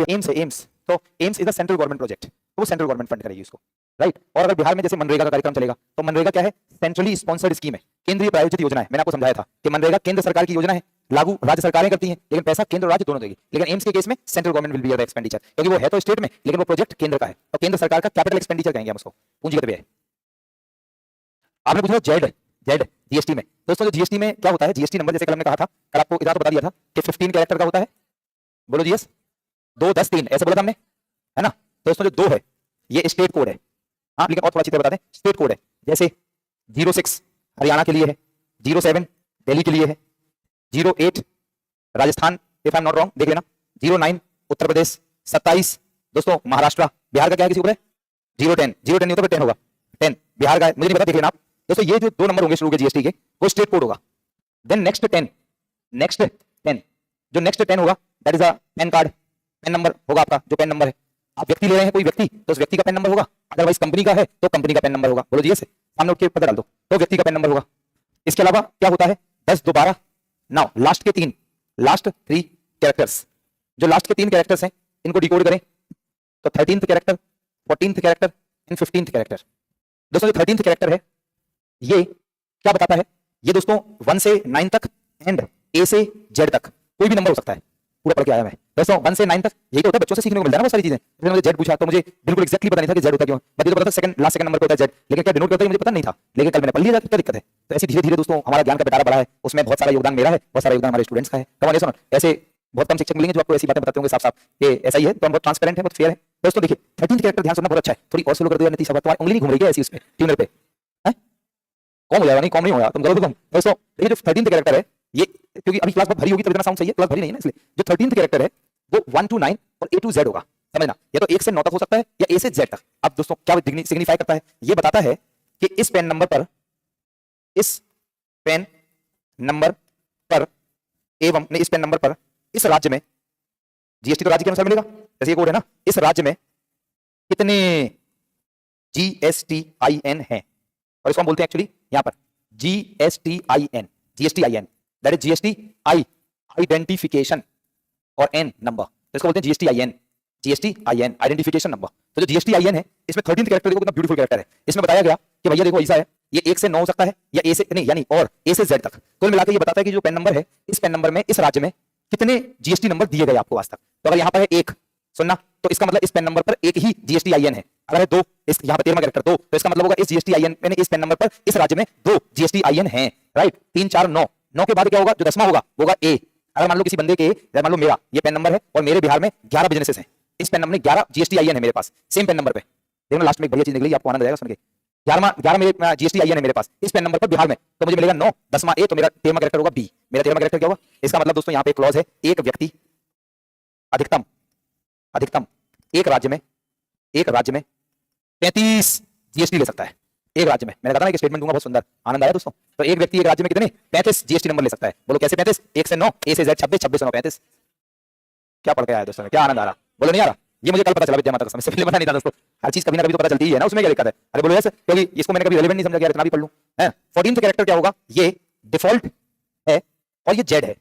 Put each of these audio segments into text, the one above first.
AIIMS है, AIIMS, तो AIIMS is a central government project, तो वो सेंट्रल गवर्नमेंट फंड करेगी उसको, राइट। और अगर बिहार में जैसे मनरेगा का कार्यक्रम चलेगा, तो मनरेगा क्या है, सेंट्रली स्पॉन्सर्ड स्कीम है, केंद्रीय प्रायोजित योजना है। मैंने आपको समझाया था कि मनरेगा केंद्र सरकार की योजना है, लागू राज्य सरकारें करती हैं, लेकिन पैसा केंद्र और राज्य दोनों देगी। लेकिन एम्स के केस में central government will be the expenditure, क्योंकि वो है तो स्टेट में, लेकिन वो प्रोजेक्ट केंद्र का है, तो केंद्र सरकार का कैपिटल एक्सपेंडिचर कहेंगे हम उसको, पूंजीगत व्यय। आपने पूछा जेड, जेड जीएसटी में, दोस्तों जो जीएसटी में क्या होता है, जीएसटी नंबर जैसे कल हमने कहा था, कल आपको इधर तो बता दिया था कि 15 कैरेक्टर का होता है, बोलो जीएस 2 10 3 ऐसे बोला था हमने, है ना। दोस्तों जो 2 है ये स्टेट कोड है, हाँ, लेकिन और थोड़ा अच्छी तरह बता दें, स्टेट कोड है। जैसे 06 हरियाणा के लिए है, 07 दिल्ली के लिए है, 08 Rajasthan, if I am not wrong देख लेना, 09 उत्तर प्रदेश, 27 दोस्तों महाराष्ट्र, बिहार का क्या है किसी ऊपर है, 010 नहीं होता 10 होगा, 10 बिहार का है, मुझे नहीं पता, देख लेना आप। दोस्तों ये जो 2 नंबर होंगे शुरू के जीएसटी के, वो स्टेट कोड होगा। देन नेक्स्ट 10 जो नेक्स्ट 10 होगा that is a pan card, pan number होगा आपका, जो पैन नंबर है, आप व्यक्ति ले रहे हैं कोई व्यक्ति, तो उस व्यक्ति का पैन नंबर होगा, अदरवाइज कंपनी का है तो कंपनी का पैन नंबर होगा, बोलो जी ऐसे सामने उठ के पता डाल दो, तो व्यक्ति का पैन नंबर होगा। इसके अलावा क्या होता है 10 2 12 9 लास्ट 3 कैरेक्टर्स, जो लास्ट के 3 कैरेक्टर्स हैं इनको डिकोड करें तो 13th character, 14th character and 15th character. दोस्तों जो 13th कैरेक्टर है ये क्या बताता है, ये दोस्तों 1 से 9 तक एंड ए से जेड तक कोई भी नंबर हो सकता है, पूरा पढ़ के आया मैं दोस्तों 1 से 9 तक। यही तो होता है, बच्चों से सीखने को मिलता है ना बहुत सारी चीजें। जैसे मुझे जेड पूछा तो मुझे बिल्कुल एक्जैक्टली पता नहीं था कि जेड होता क्यों, मुझे तो पता था सेकंड लास्ट सेकंड नंबर पे होता है जेड, लेकिन क्या डिनोट करता है मुझे पता नहीं था, लेकिन कल मैंने पढ़ लिया, क्या दिक्कत है। तो ऐसे धीरे धीरे दोस्तों हमारा ज्ञान का पिटारा बढ़ा है, उसमें बहुत सारा योगदान मेरा है, बहुत सारा योगदान हमारे स्टूडेंट्स का है। कमाल सुनो, ऐसे बहुत कम शिक्षक मिलेंगे जो आपको ऐसी बातें बताते होंगे साफ साफ कि ऐसा ही है, तो हम बहुत ट्रांसपेरेंट है, बहुत फेयर है। दोस्तों देखिए 13th कैरेक्टर ध्यान सुनना बहुत अच्छा है, थोड़ी और स्लो कर दो यार, नीतीश तुम्हारी उंगली नहीं घूम रही है ऐसी उसमें ट्यूनर पे, कॉम हो जाएगा, नहीं कॉम नहीं होगा, तुम करो तो कम। दोस्तों ये जो 13th कैरेक्टर है ये, क्योंकि अभी क्लास बहुत भरी होगी तो इतना साउंड सही है, क्लास भरी नहीं है ना, इसलिए जो 13th कैरेक्टर है वो 1 to 9 और A to Z होगा, समझना, या तो 1 से 9 तक हो सकता है या A से Z तक। अब दोस्तों क्या सिग्निफाई करता है, ये बताता है कि इस पेन नंबर पर एवं इस पेन नंबर पर इस राज्य में, जीएसटी तो राज्य के अनुसार मिलेगा, जैसे ये कोड है ना, इस राज्य में कितने GSTIN है, और इसको हम बोलते हैं एक्चुअली यहां पर GSTIN, that is GST I identification और एन नंबर, तो इसको बोलते हैं GSTIN आइडेंटिफिकेशन नंबर। तो जो GSTIN है इसमें 13th कैरेक्टर देखो कितना ब्यूटीफुल कैरेक्टर है, इसमें बताया गया कि भैया देखो ऐसा है, ये 1 से 9 हो सकता है या A से नहीं यानी और A से Z तक, कुल मिलाकर ये बताता है कि जो पेन नंबर है इस पेन नंबर में इस राज्य में कितने जीएसटी नंबर दिए गए आपको आज तक। तो अगर यहाँ पर है 1 सुनना, तो इसका मतलब इस पेन नंबर पर एक ही GSTIN है। अगर है 2, इस यहाँ पर 13वां कैरेक्टर 2, तो इसका मतलब होगा इस GSTIN में इस पेन नंबर पर इस राज्य में 2 GSTIN है, राइट। 3 4 9 9 के बाद क्या होगा, जो 10वां होगा वो होगा A। अगर मान लो किसी बंदे के, मान लो मेरा ये पेन नंबर है और मेरे बिहार में 11 बिजनेसेस हैं, इस पेन नंबर में 11 GSTIN है मेरे पास, सेम पेन नंबर पे, देखना लास्ट में एक बढ़िया चीज निकलेगी, आपको आनंद आएगा सुन के। 11 मेरे GSTIN है मेरे पास इस पेन नंबर पर बिहार में, तो मुझे मिलेगा 9, 10वां A, तो मेरा 13वां कैरेक्टर होगा B। मेरा 13वां कैरेक्टर क्या होगा, इसका मतलब दोस्तों यहाँ पे क्लॉज है, एक व्यक्ति अधिकतम एक राज्य में 35 जीएसटी ले सकता है, एक राज्य में। मैंने कहा ना कि स्टेटमेंट दूंगा बहुत सुंदर, आनंद आया दोस्तों। तो एक व्यक्ति एक राज्य में कितने 35 जीएसटी नंबर ले सकता है, बोलो कैसे 35, 1 से 9, A से Z 26, 26 से 9 35। क्या पढ़ के आया दोस्तों, क्या आनंद आ रहा, बोलो नहीं आ रहा, ये मुझे कल पता चला विद्या माता कसम से, पहले पता नहीं था दोस्तों। हर चीज कभी ना कभी तो पता चलती ही है ना, उसमें क्या दिक्कत है, अरे बोलो ऐसे, क्योंकि इसको मैंने कभी रेलेवेंट नहीं समझा कि यार इतना भी पढ़ लूं, है। 14th कैरेक्टर क्या होगा, ये डिफॉल्ट है और ये जेड है,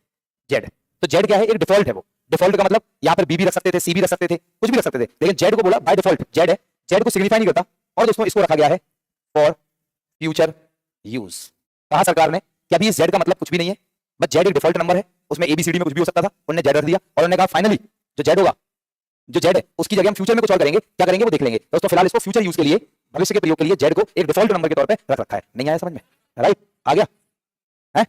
जेड। तो जेड क्या है, एक डिफॉल्ट है, वो डिफॉल्ट का मतलब यहाँ पर बी भी रख सकते थे, सी भी रख सकते थे, कुछ भी रख सकते थे, लेकिन जेड को बोला बाय डिफॉल्ट जेड है, जेड को सिग्निफाई नहीं करता। और दोस्तों इसको रखा गया है फॉर फ्यूचर यूज। कहा सरकार ने कि अभी इस जेड का मतलब कुछ भी नहीं है, बस जेड एक डिफॉल्ट नंबर है, उसमें एबीसीडी में कुछ भी हो सकता था, उन्होंने जेड रख दिया और उन्होंने कहा फाइनली जो जेड होगा, जो जेड है उसकी जगह हम फ्यूचर में कुछ और करेंगे, क्या करेंगे वो देख लेंगे। दोस्तों फिलहाल इसको फ्यूचर यूज के लिए, भविष्य के प्रयोग के लिए जेड को एक डिफॉल्ट नंबर के तौर पे रख रखा है। नहीं आया समझ में, राइट, आ गया है,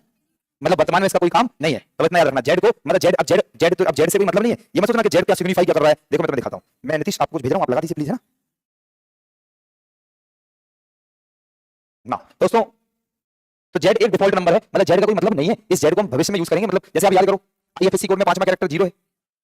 मतलब वर्तमान में इसका कोई काम नहीं है, तो इतना याद रखना जेड को, मतलब जेड अब जेड तो अब जेड से कोई मतलब नहीं है, ये मत सोचना कि जेड क्या सिग्निफाई क्या कर रहा है। देखो मैं तुम्हें दिखाता हूं, मैं नीतीश आपको कुछ भेज रहा हूं, आप लगा दीजिए प्लीज, है ना दोस्तों। तो जेड एक डिफॉल्ट नंबर है, मतलब जेड का कोई मतलब नहीं है, इस जेड को हम भविष्य में यूज करेंगे। मतलब जैसे आप याद करो आईएफएससी कोड में 5वां कैरेक्टर 0 है,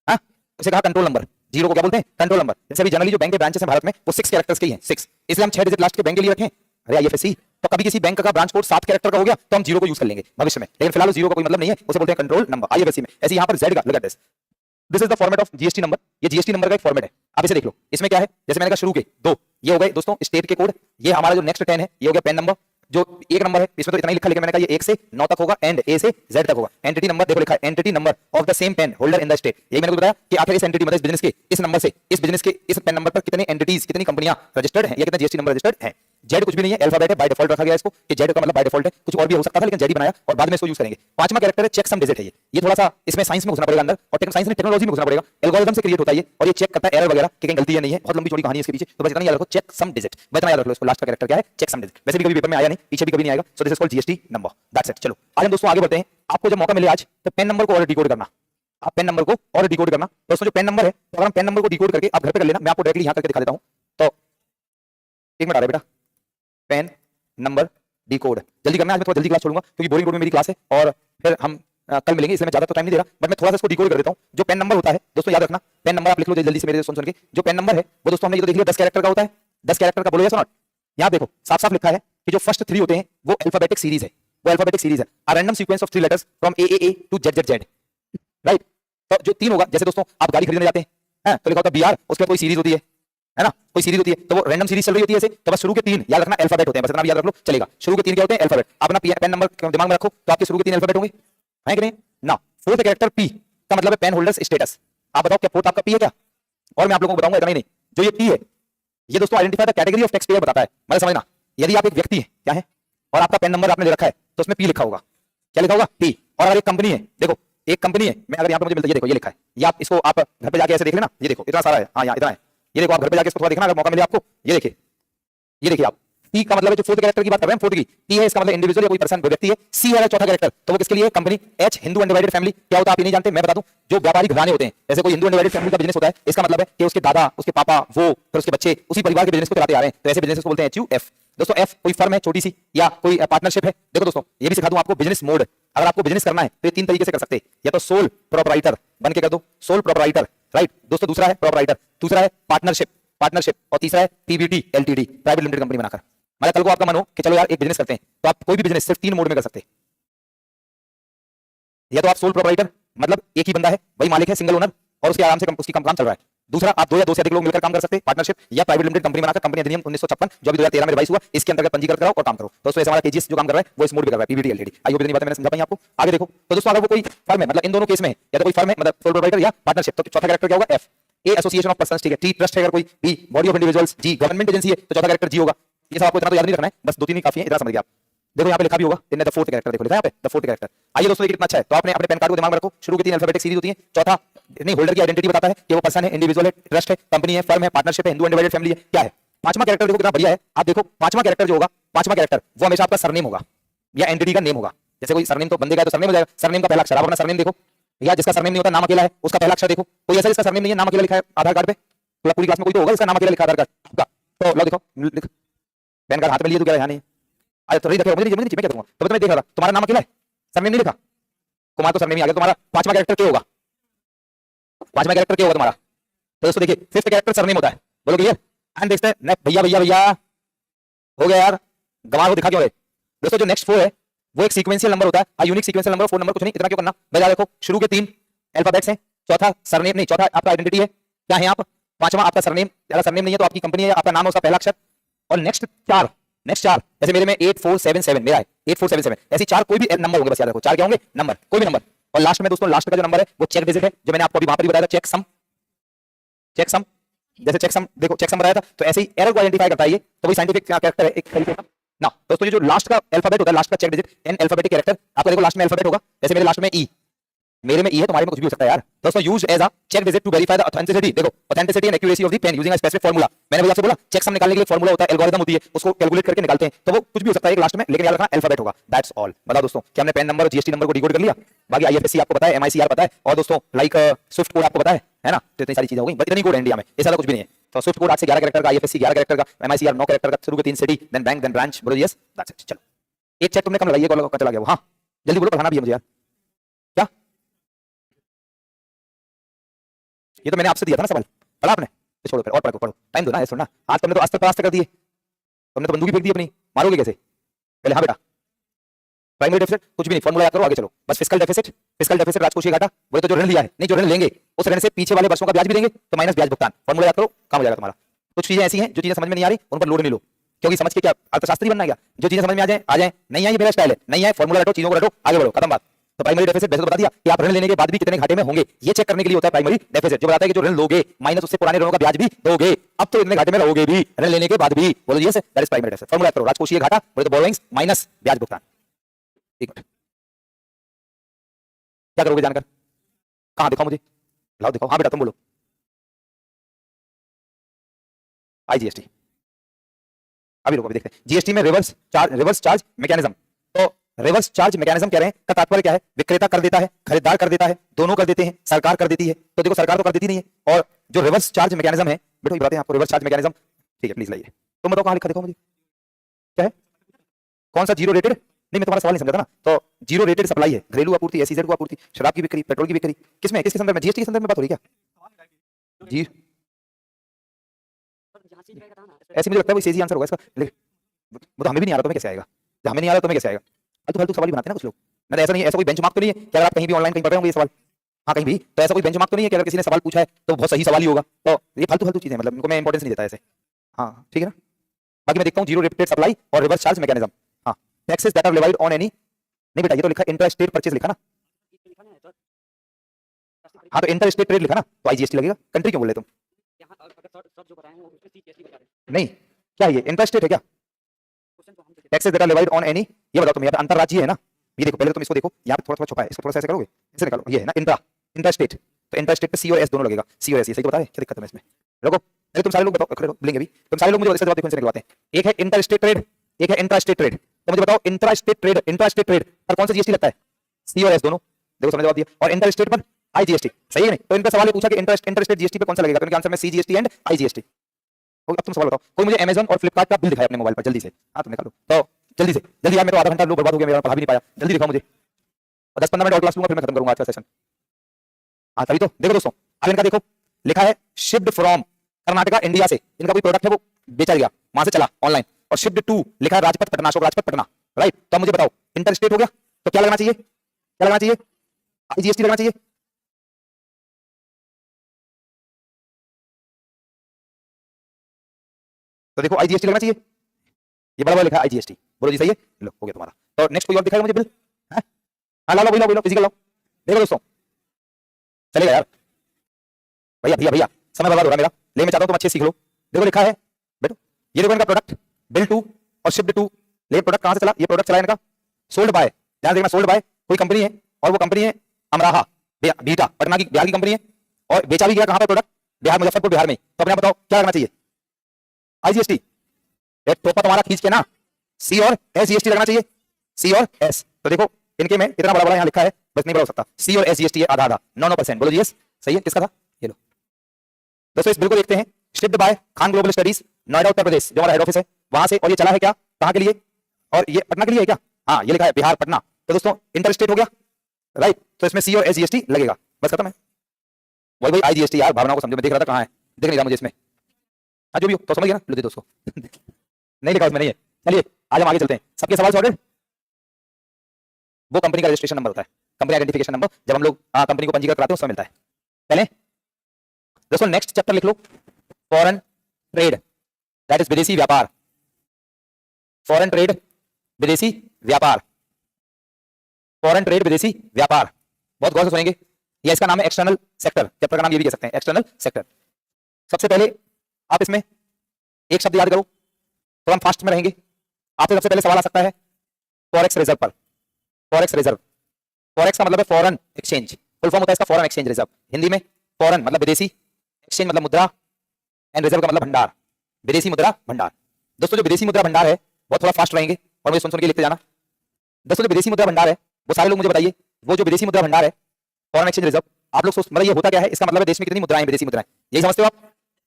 हां, उसे कहा कंट्रोल नंबर, 0 को क्या बोलते हैं, कंट्रोल नंबर। जैसे अभी जनरली जो बैंक के ब्रांचेस हैं भारत में वो 6 कैरेक्टर्स के ही हैं, 6, इसलिए हम 6 डिजिट लास्ट के बैंक के लिए रखें। अरे आईएफएससी, तो कभी किसी बैंक का ब्रांच कोड 7 कैरेक्टर का हो गया तो हम 0 को यूज कर लेंगे भविष्य में, लेकिन फिलहाल 0 का कोई मतलब नहीं है, उसे बोलते हैं कंट्रोल नंबर आईएफएससी में। ऐसे यहां पर जेड का, look at this, this is the format of GST number, ये जीएसटी नंबर का एक फॉर्मेट है। आप इसे देख लो, इसमें क्या है, जैसे मैंने कहा शुरू के 2 ये हो गए दोस्तों स्टेट के कोड, ये हमारा जो नेक्स्ट 10 है ये हो गया पैन नंबर, जो एक नंबर है इसमें तो इतना ही लिखा, लेकिन मैंने कहा ये 1 से 9 तक होगा एंड ए से जेड तक होगा। एंटिटी नंबर देखो लिखा है, entity number of the same pen holder in the state. यही मैंने बताया कि आखिर इस एंटिटी मतलब इस बिजनेस के इस नंबर से, इस बिजनेस के इस पेन नंबर पर कितने एंटिटीज, कितनी कंपनियां रजिस्टर्ड हैं या कितने जीएसटी नंबर रजिस्टर्ड हैं। जेड कुछ भी नहीं है, अल्फाबेट है, बाय डिफॉल्ट रखा गया इसको कि जेड का मतलब बाय डिफॉल्ट है। कुछ और भी हो सकता था लेकिन जेड ही बनाया और बाद में इसको यूज करेंगे। पांचवा कैरेक्टर है चेक सम डिजिट है। ये थोड़ा सा इसमें साइंस में घुसना पड़ेगा अंदर और साइंस में टेक्नोलॉजी में घुसना पड़ेगा। एल्गोरिथम से क्रिएट होता है ये और ये चेक करता है एरर वगैरह कि कहीं गलती है नहीं है। बहुत लंबी चौड़ी कहानी है इसके पीछे, तो बस इतना याद रखो, चेक सम डिजिट। बस इतना याद रख लो इसको, लास्ट का कैरेक्टर क्या है, चेक सम डिजिट। वैसे भी कभी पेपर में आया नहीं, पीछे भी कभी नहीं आएगा। So this is called GST number, that's it. चलो आज हम दोस्तों आगे बढ़ते हैं। आपको जब मौका मिले आज तो पेन नंबर को और डिकोड करना, आप पेन नंबर को और डिकोड करना। दोस्तों जो पेन नंबर है, तो अगर हम पेन नंबर को डिकोड करके आप घर पे कर लेना, मैं आपको डायरेक्टली यहां करके दिखा देता हूं। तो एक मिनट आ रहा है बेटा, पेन नंबर डिकोड जल्दी करना। आज मैं थोड़ा जल्दी क्लास छोड़ूंगा क्योंकि बोरिंग में मेरी क्लास है और फिर हम कल मिलेंगे, इसलिए मैं ज्यादा तो टाइम नहीं दे रहा, बट मैं थोड़ा सा इसको डिकोड कर देता हूं। जो पेन नंबर होता है दोस्तों याद रखना, पेन नंबर आप लिख लो जल्दी से मेरे सुन के। जो पेन नंबर है वो दोस्तों हमने ये तो देख लिया 10 कैरेक्टर का होता है। 10 कैरेक्टर का बोलो यस और नॉट। यहां देखो साफ साफ लिखा है कि जो फर्स्ट 3 होते हैं वो अल्फाबेटिक सीरीज है, वो अल्फाबेटिक सीरीज है। A random sequence of 3 letters from A to Z, right. तो जो 3 होगा, जैसे दोस्तों आप गाड़ी खरीदने जाते हैं तो लिखा होता है बीआर, उसके बाद कोई सीरीज होती है ना, कोई सीरीज होती है, तो वो रैंडम सीरीज चल रही होती है ऐसे। तो बस शुरू के 3 याद रखना अल्फाबेट होते हैं, बस इतना भी याद रख लो चलेगा। शुरू के 3 क्या होते हैं, अल्फाबेट। अपना पेन नंबर दिमाग में रखो तो आपके शुरू के 3 अल्फाबेट होंगे, है कि नहीं ना। फोर्थ कैरेक्टर पी का मतलब है पेन होल्डर्स स्टेटस। आप बताओ क्या फोर्थ आपका पी है क्या? और मैं आप लोगों को बताऊंगा, इतना ही नहीं, जो ये पी है ये दोस्तों identify the category of tax payer बताता है। मतलब समझना, यदि आप एक व्यक्ति है क्या है और आपका पेन नंबर आपने दे रखा है तो उसमें पी लिखा होगा। क्या लिखा होगा, पी। और अगर एक कंपनी है, देखो एक कंपनी है, मैं अगर यहाँ पे मुझे मिलता है, ये देखो ये लिखा है, ये आप इसको आप घर पे जाके ऐसे देख लेना, ये देखो इतना सारा है, हाँ यहाँ इतना है, ये देखो आप घर पे जाके इसको थोड़ा देखना अगर मौका मिले आपको। ये देखिए, ये देखिए आप, टी का मतलब है जो फोर्थ कैरेक्टर की बात कर रहे हैं, फोर्थ की टी है, इसका मतलब इंडिविजुअल या कोई पर्सन व्यक्ति है। सी है चौथा कैरेक्टर, तो वो किसके लिए, company. H Hindu undivided family, क्या होता है आप ये नहीं जानते, मैं बता दूं, जो व्यापारिक घराने होते हैं, जैसे कोई हिंदू अनडिवाइडेड फैमिली का बिजनेस होता है, इसका मतलब है कि उसके दादा, उसके पापा, वो फिर उसके बच्चे उसी परिवार के बिजनेस को चलाते आ रहे हैं, तो ऐसे बिजनेस को बोलते हैं एचयूएफ। दोस्तों एफ कोई फर्म है छोटी सी या कोई पार्टनरशिप है। देखो दोस्तों ये भी सिखा दूं आपको बिजनेस मोड। अगर आपको बिजनेस करना है तो ये 3 तरीके से कर सकते हैं, या तो सोल प्रोप्राइटर बन के कर दो, सोल प्रोप्राइटर, राइट दोस्तों। दूसरा है प्रोप्राइटर, दूसरा है पार्टनरशिप और तीसरा है Pvt LTD, private limited company बनाकर। मतलब कल को आपका मन हो कि चलो यार एक बिजनेस करते हैं, तो आप कोई भी बिजनेस सिर्फ 3 मोड में कर सकते हैं। या तो आप सोल प्रोप्राइटर, मतलब एक ही बंदा है, वही मालिक है, सिंगल ओनर, और उसके आराम से उसकी काम चल रहा है। दूसरा आप 2 या 2 से अधिक लोग मिलकर काम कर सकते हैं, पार्टनरशिप या प्राइवेट लिमिटेड कंपनी बनाकर। कंपनी अधिनियम 1956 जो अभी 2013 में रिवाइज हुआ, इसके अंतर्गत पंजीकृत कराओ और काम करो। दोस्तों ऐसे हमारा केजीएस जो काम कर रहा है वो इस मोड में कर रहा है, पीवीटी एलटीडी। आई होप इतनी बातें मैंने समझा पाई आपको। आगे देखो तो दोस्तों अगर वो कोई फर्म है, मतलब इन दोनों केस में है, या तो कोई फर्म है मतलब सोल प्रोप्राइटर या पार्टनरशिप, तो चौथा कैरेक्टर क्या होगा, F. A association of persons, ठीक है। टी ट्रस्ट है अगर कोई, B body of individuals, G government agency है तो चौथा कैरेक्टर जी होगा। ये सब आपको इतना तो याद नहीं रखना है, बस 2-3 ही काफी है, इतना समझ गया आप। देखो यहाँ पे लिखा भी होगा इन द फोर्थ कैरेक्टर, देखो लिखा है यहाँ पे द फोर्थ कैरेक्टर। आइए दोस्तों ये कितना अच्छा है, तो आपने अपने पेन कार्ड को दिमाग में रखो, शुरू की 3 अल्फाबेटिक सीरीज होती है, चौथा नहीं होल्डर की आइडेंटिटी बताता है कि वो पर्सन है, इंडिविजुअल है, ट्रस्ट है, कंपनी है, फर्म है, पार्टनरशिप है, हिंदू अनडिवाइडेड फैमिली है, क्या है। पांचवा कैरेक्टर देखो कितना बढ़िया है। आप देखो पांचवा कैरेक्टर जो होगा, पांचवा कैरेक्टर वो हमेशा आपका सरनेम होगा या एंटिटी का नेम होगा। जैसे कोई सरनेम तो बंदे का तो सरनेम हो जाएगा, सरनेम का पहला अक्षर, आप अपना सरनेम देखो, या जिसका सरनेम नहीं होता, नाम अकेला है, उसका पहला अक्षर देखो। कोई ऐसा जिसका सरनेम नहीं है, नाम अकेला लिखा है आधार कार्ड पे, तो पूरी क्लास में कोई तो होगा इसका नाम अकेला लिखा आधार कार्ड आपका, तो लो देखो पेन कार्ड हाथ में लिए तो क्या है, नहीं आज तो रखो, मुझे मैं क्या करूंगा, तो मैं देख रहा था तुम्हारा नाम अकेला है, सरनेम नहीं लिखा, कुमार तो सरनेम ही आ गया। तुम्हारा पांचवा कैरेक्टर क्या होगा, पांचवा कैरेक्टर क्या होगा तुम्हारा, तो दोस्तों देखिए फिफ्थ कैरेक्टर सरनेम होता है, बोलो क्लियर। एंड देखते हैं भैया भैया भैया हो गया यार, गवार को दिखा क्यों रहे। दोस्तों जो नेक्स्ट 4 है वो एक सीक्वेंशियल नंबर होता है, यूनिक सीक्वेंशियल नंबर, 4 नंबर कुछ नहीं, इतना क्यों करना। मैं देखो शुरू के 3 अल्फाबेट्स हैं, चौथा सरनेम नहीं, चौथा आपका आइडेंटिटी है, क्या है आप, पांचवा आपका सरनेम, अगर सरनेम नहीं है तो आपकी कंपनी है, आपका नाम है, उसका पहला अक्षर, और नेक्स्ट 4 जैसे मेरे में 8477 मेरा है, 8477 ऐसी 4 कोई भी नंबर होंगे, बस याद रखो 4 क्या होंगे, नंबर, कोई भी नंबर। और लास्ट में दोस्तों लास्ट का जो नंबर है वो चेक डिजिट है, जो मैंने आपको अभी वहां पर ही बताया था, चेक सम, जैसे चेक सम देखो चेक सम बताया था, तो ऐसे ही एरर को आइडेंटिफाई करता है ये, तो वही साइंटिफिक कैरेक्टर है एक तरीके का ना। दोस्तों ये जो लास्ट का अल्फाबेट होता है, लास्ट का check digit, an alphabetic character, आपका देखो लास्ट में अल्फाबेट होगा, जैसे मेरे लास्ट में ई, मेरे में ई है, तुम्हारे में कुछ भी हो सकता है यार। दोस्तों use as a check digit to verify the authenticity, देखो authenticity and accuracy of the PAN using a specific formula. मैंने भैया आपसे बोला चेक सम निकालने के लिए फार्मूला होता है, एल्गोरिथम होती है, उसको कैलकुलेट करके निकालते हैं, तो वो कुछ भी हो सकता है एक लास्ट में, लेकिन याद रखना अल्फाबेट होगा, दैट्स ऑल। बताओ दोस्तों क्या हमने पेन नंबर और जीएसटी नंबर को डिकोड कर लिया, बाकी आईएफएससी आपको पता है, एमआईसीआर पता है, और दोस्तों लाइक स्विफ्ट कोड आपको पता है ना, तो इतनी सारी चीजें हो गई, बस इतनी कोड है इंडिया में, ये सारा कुछ भी नहीं है। तो स्विफ्ट कोड 8 से 11 कैरेक्टर का, आईएफएससी 11 कैरेक्टर का, एमआईसीआर 9 कैरेक्टर का, शुरू के 3 city, then bank, then branch, बोलो यस दैट्स इट। चलो एक चेक तुमने कम लगाई है, कॉल का चला गया वो, हां जल्दी बोलो, पढ़ाना भी है मुझे यार। क्या ये तो मैंने आपसे दिया था ना सवाल, पढ़ा आपने, तो छोड़ो फिर और पढ़ो, टाइम दो ना, ऐसे ना, आज तुमने तो अस्त्र पास्त्र कर दिए, तुमने तो बंदूक ही फेंक दी अपनी, मारोगे कैसे पहले। हाँ बेटा प्राइमरी डेफिसिट कुछ भी नहीं, फार्मूला याद करो, आगे चलो बस। फिस्कल डेफिसिट राजकोषीय घाटा, वो तो जो ऋण लिया है, नहीं जो ऋण लेंगे उस ऋण से पीछे वाले वर्षों का ब्याज भी देंगे, तो माइनस ब्याज भुगतान, फार्मूला याद करो, काम हो जाएगा तुम्हारा। कुछ चीजें ऐसी हैं जो चीजें समझ में नहीं आ रही उन पर लोड नहीं लो, क्योंकि समझ के क्या अर्थशास्त्री बनना है क्या? जो चीजें समझ में आ जाए नहीं आई मेरा स्टाइल है, नहीं आए फॉर्मूला रटो, चीजों को रटो, आगे बढ़ो, खत्म बात। तो प्राइमरी डेफिसिट वैसे तो बता दिया कि आप ऋण लेने के बाद भी कितने घाटे में होंगे, ये चेक करने के लिए होता है प्राइमरी डेफिसिट, जो बताता है कि जो ऋण लोगे माइनस उससे पुराने ऋणों का ब्याज भी दोगे, अब तो इतने घाटे में रहोगे भी ऋण लेने के बाद भी। बोलो yes, that is primary deficit. Formula करो, राजकोषीय घाटा बोले तो बोरोइंग्स माइनस ब्याज भुगतान। एक मिनट, क्या करोगे जानकर? कहां दिखाओ मुझे, लाओ दिखाओ। हाँ बेटा तुम बोलो। आईजीएसटी, अभी रुको, अभी देखते हैं। जीएसटी में रिवर्स चार्ज मैकेनिज्म। तो रिवर्स चार्ज मैकेनिज्म कह रहे हैं का तात्पर्य क्या है? विक्रेता कर देता है, खरीदार कर देता है, दोनों कर देते हैं, सरकार कर देती है। तो देखो सरकार तो कर देती नहीं है, और जो रिवर्स चार्ज मैकेनिज्म है, बेटो ये बताते हैं आपको रिवर्स चार्ज मैकेनिज्म। ठीक है प्लीज लाइए, तुम बताओ कहां लिखा, देखो मुझे क्या है, कौन सा जीरो रेटेड? नहीं मैं तुम्हारा सवाल नहीं समझा था ना। तो जीरो रेटेड सप्लाई है, घरेलू आपूर्ति, एसईजेड को आपूर्ति, शराब की बिक्री, पेट्रोल की बिक्री, किसमें, किसके संदर्भ में? जीएसटी के संदर्भ में बात हो रही है क्या? जी ऐसे मुझे लगता है वो सही आंसर होगा इसका। वो तो हमें भी नहीं आ रहा, तुम्हें कैसे आएगा? जब हमें नहीं आ रहा तुम्हें कैसे आएगा? फालतू सवाल ही बनाते हैं ना कुछ लोग। मैं ऐसा नहीं, ऐसा कोई बेंचमार्क तो नहीं है कि अगर आप कहीं भी ऑनलाइन कहीं पढ़ रहे होंगे ये सवाल, हाँ कहीं भी, तो ऐसा कोई बेंचमार्क तो नहीं है कि अगर किसी ने सवाल पूछा है तो बहुत सही सवाल ही होगा। तो ये फालतू चीजें, मतलब इनको मैं इंपॉर्टेंस नहीं देता ऐसे। हाँ ठीक है ना। बाकी मैं देखता हूँ जीरो रेटेड सप्लाई और रिवर्स चार्ज मैकेनिज्म। हाँ, taxes that are levied on any, नहीं बेटा ये तो लिखा इंटर स्टेट परचेज लिखा ना। हाँ तो इंटर स्टेट ट्रेड लिखा ना, तो आईजीएसटी लगेगा। कंट्री क्यों बोल रहे तुम? नहीं क्या ये इंटर स्टेट है क्या? Taxes that are levied on any, ये बताओ तुम, यहाँ पे अंतरराज्यीय है ना। ये देखो पहले तुम इसको देखो, यहाँ पे थोड़ा थोड़ा छुपा है, इसको थोड़ा सा ऐसे करोगे, ऐसे निकालो, ये है ना इंट्रा स्टेट। तो इंट्रा स्टेट पे सी और एस दोनों लगेगा। सी और एस, ये सही तो बता है, क्या दिक्कत है इसमें? देखो अरे तुम सारे लोग बताओ, खड़े बोलेंगे अभी, तुम सारे लोग मुझे इसका जवाब देखो, इनसे निकलवाते हैं। एक है इंटर स्टेट ट्रेड, एक है इंट्रा स्टेट ट्रेड। तो मुझे बताओ इंट्रा स्टेट ट्रेड पर कौन सा जीएसटी लगता है? सी और एस दोनों। देखो समझ जवाब दिया। और इंटर स्टेट पर आईजीएसटी, सही है नहीं? तो इनका सवाल ये पूछा कि इंटर स्टेट जीएसटी पे कौन सा लगेगा, तो इनका आंसर में सीजीएसटी एंड आईजीएसटी। अब तुम सवाल बताओ, कोई मुझे अमेज़न और फ्लिपकार्ट का बिल दिखाए अपने मोबाइल पर जल्दी से। हाँ तुम निकालो तो जल्दी से, जल्दी यार, मैं तो आधा घंटा लो बर्बाद हो गया मेरा, पढ़ा भी नहीं पाया। जल्दी दिखाओ मुझे, और 10-15 मिनट और क्लास लूंगा फिर मैं खत्म करूंगा आज का सेशन। हाँ तभी तो देखो दोस्तों, अब इनका देखो लिखा है शिप्ड फ्रॉम कर्नाटका इंडिया से, इनका कोई प्रोडक्ट है वो बेचा गया, वहां से चला ऑनलाइन, और शिप्ड टू लिखा है राजपथ पटना, अशोक राजपथ पटना, राइट। तो मुझे बताओ इंटर स्टेट हो गया तो क्या लगना चाहिए, क्या लगना चाहिए? आईजीएसटी लगना चाहिए। तो देखो आईजीएसटी लगना चाहिए, ये बड़ा बड़ा लिखा है आईजीएसटी। बोलो जी सही है, लो हो गया तुम्हारा। तो नेक्स्ट कोई और दिखाएगा मुझे बिल? हाँ ला लो, वही लो फिजिकल लाओ। देखो दोस्तों चलेगा यार, भैया भैया भैया समय बर्बाद हो रहा है मेरा, ले मैं चाहता हूँ तुम अच्छे सीख लो। देखो लिखा है बेटो, ये देखो इनका प्रोडक्ट बिल टू और शिप्ड टू। ले प्रोडक्ट कहां से चला? ये प्रोडक्ट चला इनका सोल्ड बाय, ध्यान देखना, सोल्ड बाय कोई कंपनी है, और वो कंपनी है अमराहा बीटा, पटना की, बिहार की कंपनी है, और बेचा भी गया कहां पर प्रोडक्ट? बिहार, मुजफ्फरपुर बिहार में। तो अपने आप बताओ क्या लगना चाहिए? आईजीएसटी। टोपा तुम्हारा खींच के ना, सी और एस जीएसटी लगना चाहिए, सी और एस। तो देखो इनके में इतना बड़ा बड़ा यहाँ लिखा है, बस नहीं बड़ा हो सकता। सी और एस जीएसटी है आधा आधा, 9%। बोलो जी यस सही है। किसका था ये? लो दोस्तों इस बिल को देखते हैं। Shipped by Khan Global Studies, Noida Uttar Pradesh, जो हमारा हेड ऑफिस है वहां से। और ये चला है क्या, कहां के लिए? और ये पटना के लिए है क्या? हाँ ये लिखा है बिहार पटना। तो दोस्तों इंटर स्टेट हो गया, राइट। तो इसमें सी और एस जीएसटी लगेगा, बस खत्म है। वही वही आईजीएसटी यार, भावनाओं को समझो, मैं देख रहा था कहां है, दिख नहीं रहा मुझे इसमें। हाँ जो भी हो तो समझ गया ना, लो दे दोस्तों नहीं लिखा उसमें, नहीं है। चलिए आज हम आगे चलते हैं। सबके सवाल सॉर्टेड? वो कंपनी का रजिस्ट्रेशन नंबर होता है, कंपनी आइडेंटिफिकेशन नंबर, जब हम लोग कंपनी को पंजीकृत कराते हैं उसमें मिलता है। पहले दोस्तों नेक्स्ट चैप्टर लिख लो, फॉरेन ट्रेड, दैट इज विदेशी व्यापार। फॉरेन ट्रेड विदेशी व्यापार, फॉरेन ट्रेड विदेशी व्यापार, बहुत गौर से सुनेंगे। या इसका नाम है एक्सटर्नल सेक्टर, चैप्टर का नाम ये भी कह सकते हैं एक्सटर्नल सेक्टर। सबसे पहले आप इसमें एक शब्द याद करो, तो हम फास्ट में रहेंगे। आपसे सबसे पहले सवाल आ सकता है फॉरेक्स रिजर्व पर। फॉरेक्स रिजर्व, फॉरेक्स का मतलब है फॉरेन एक्सचेंज, फुल फॉर्म होता है इसका फॉरेन एक्सचेंज रिजर्व। हिंदी में फॉरेन मतलब विदेशी, एक्सचेंज मतलब मुद्रा, एंड रिजर्व का मतलब भंडार, विदेशी मुद्रा भंडार। दोस्तों जो विदेशी मुद्रा भंडार है बहुत थोड़ा फास्ट रहेंगे और मुझे सुन सुन के लिखते जाना। दोस्तों जो विदेशी मुद्रा भंडार है वो सारे लोग मुझे बताइए, वो जो विदेशी मुद्रा भंडार है फॉरेन एक्सचेंज रिजर्व, आप लोग मतलब ये होता क्या है? इसका मतलब है देश में कितनी मुद्राएं, विदेशी मुद्राएं, यही समझते हो आप?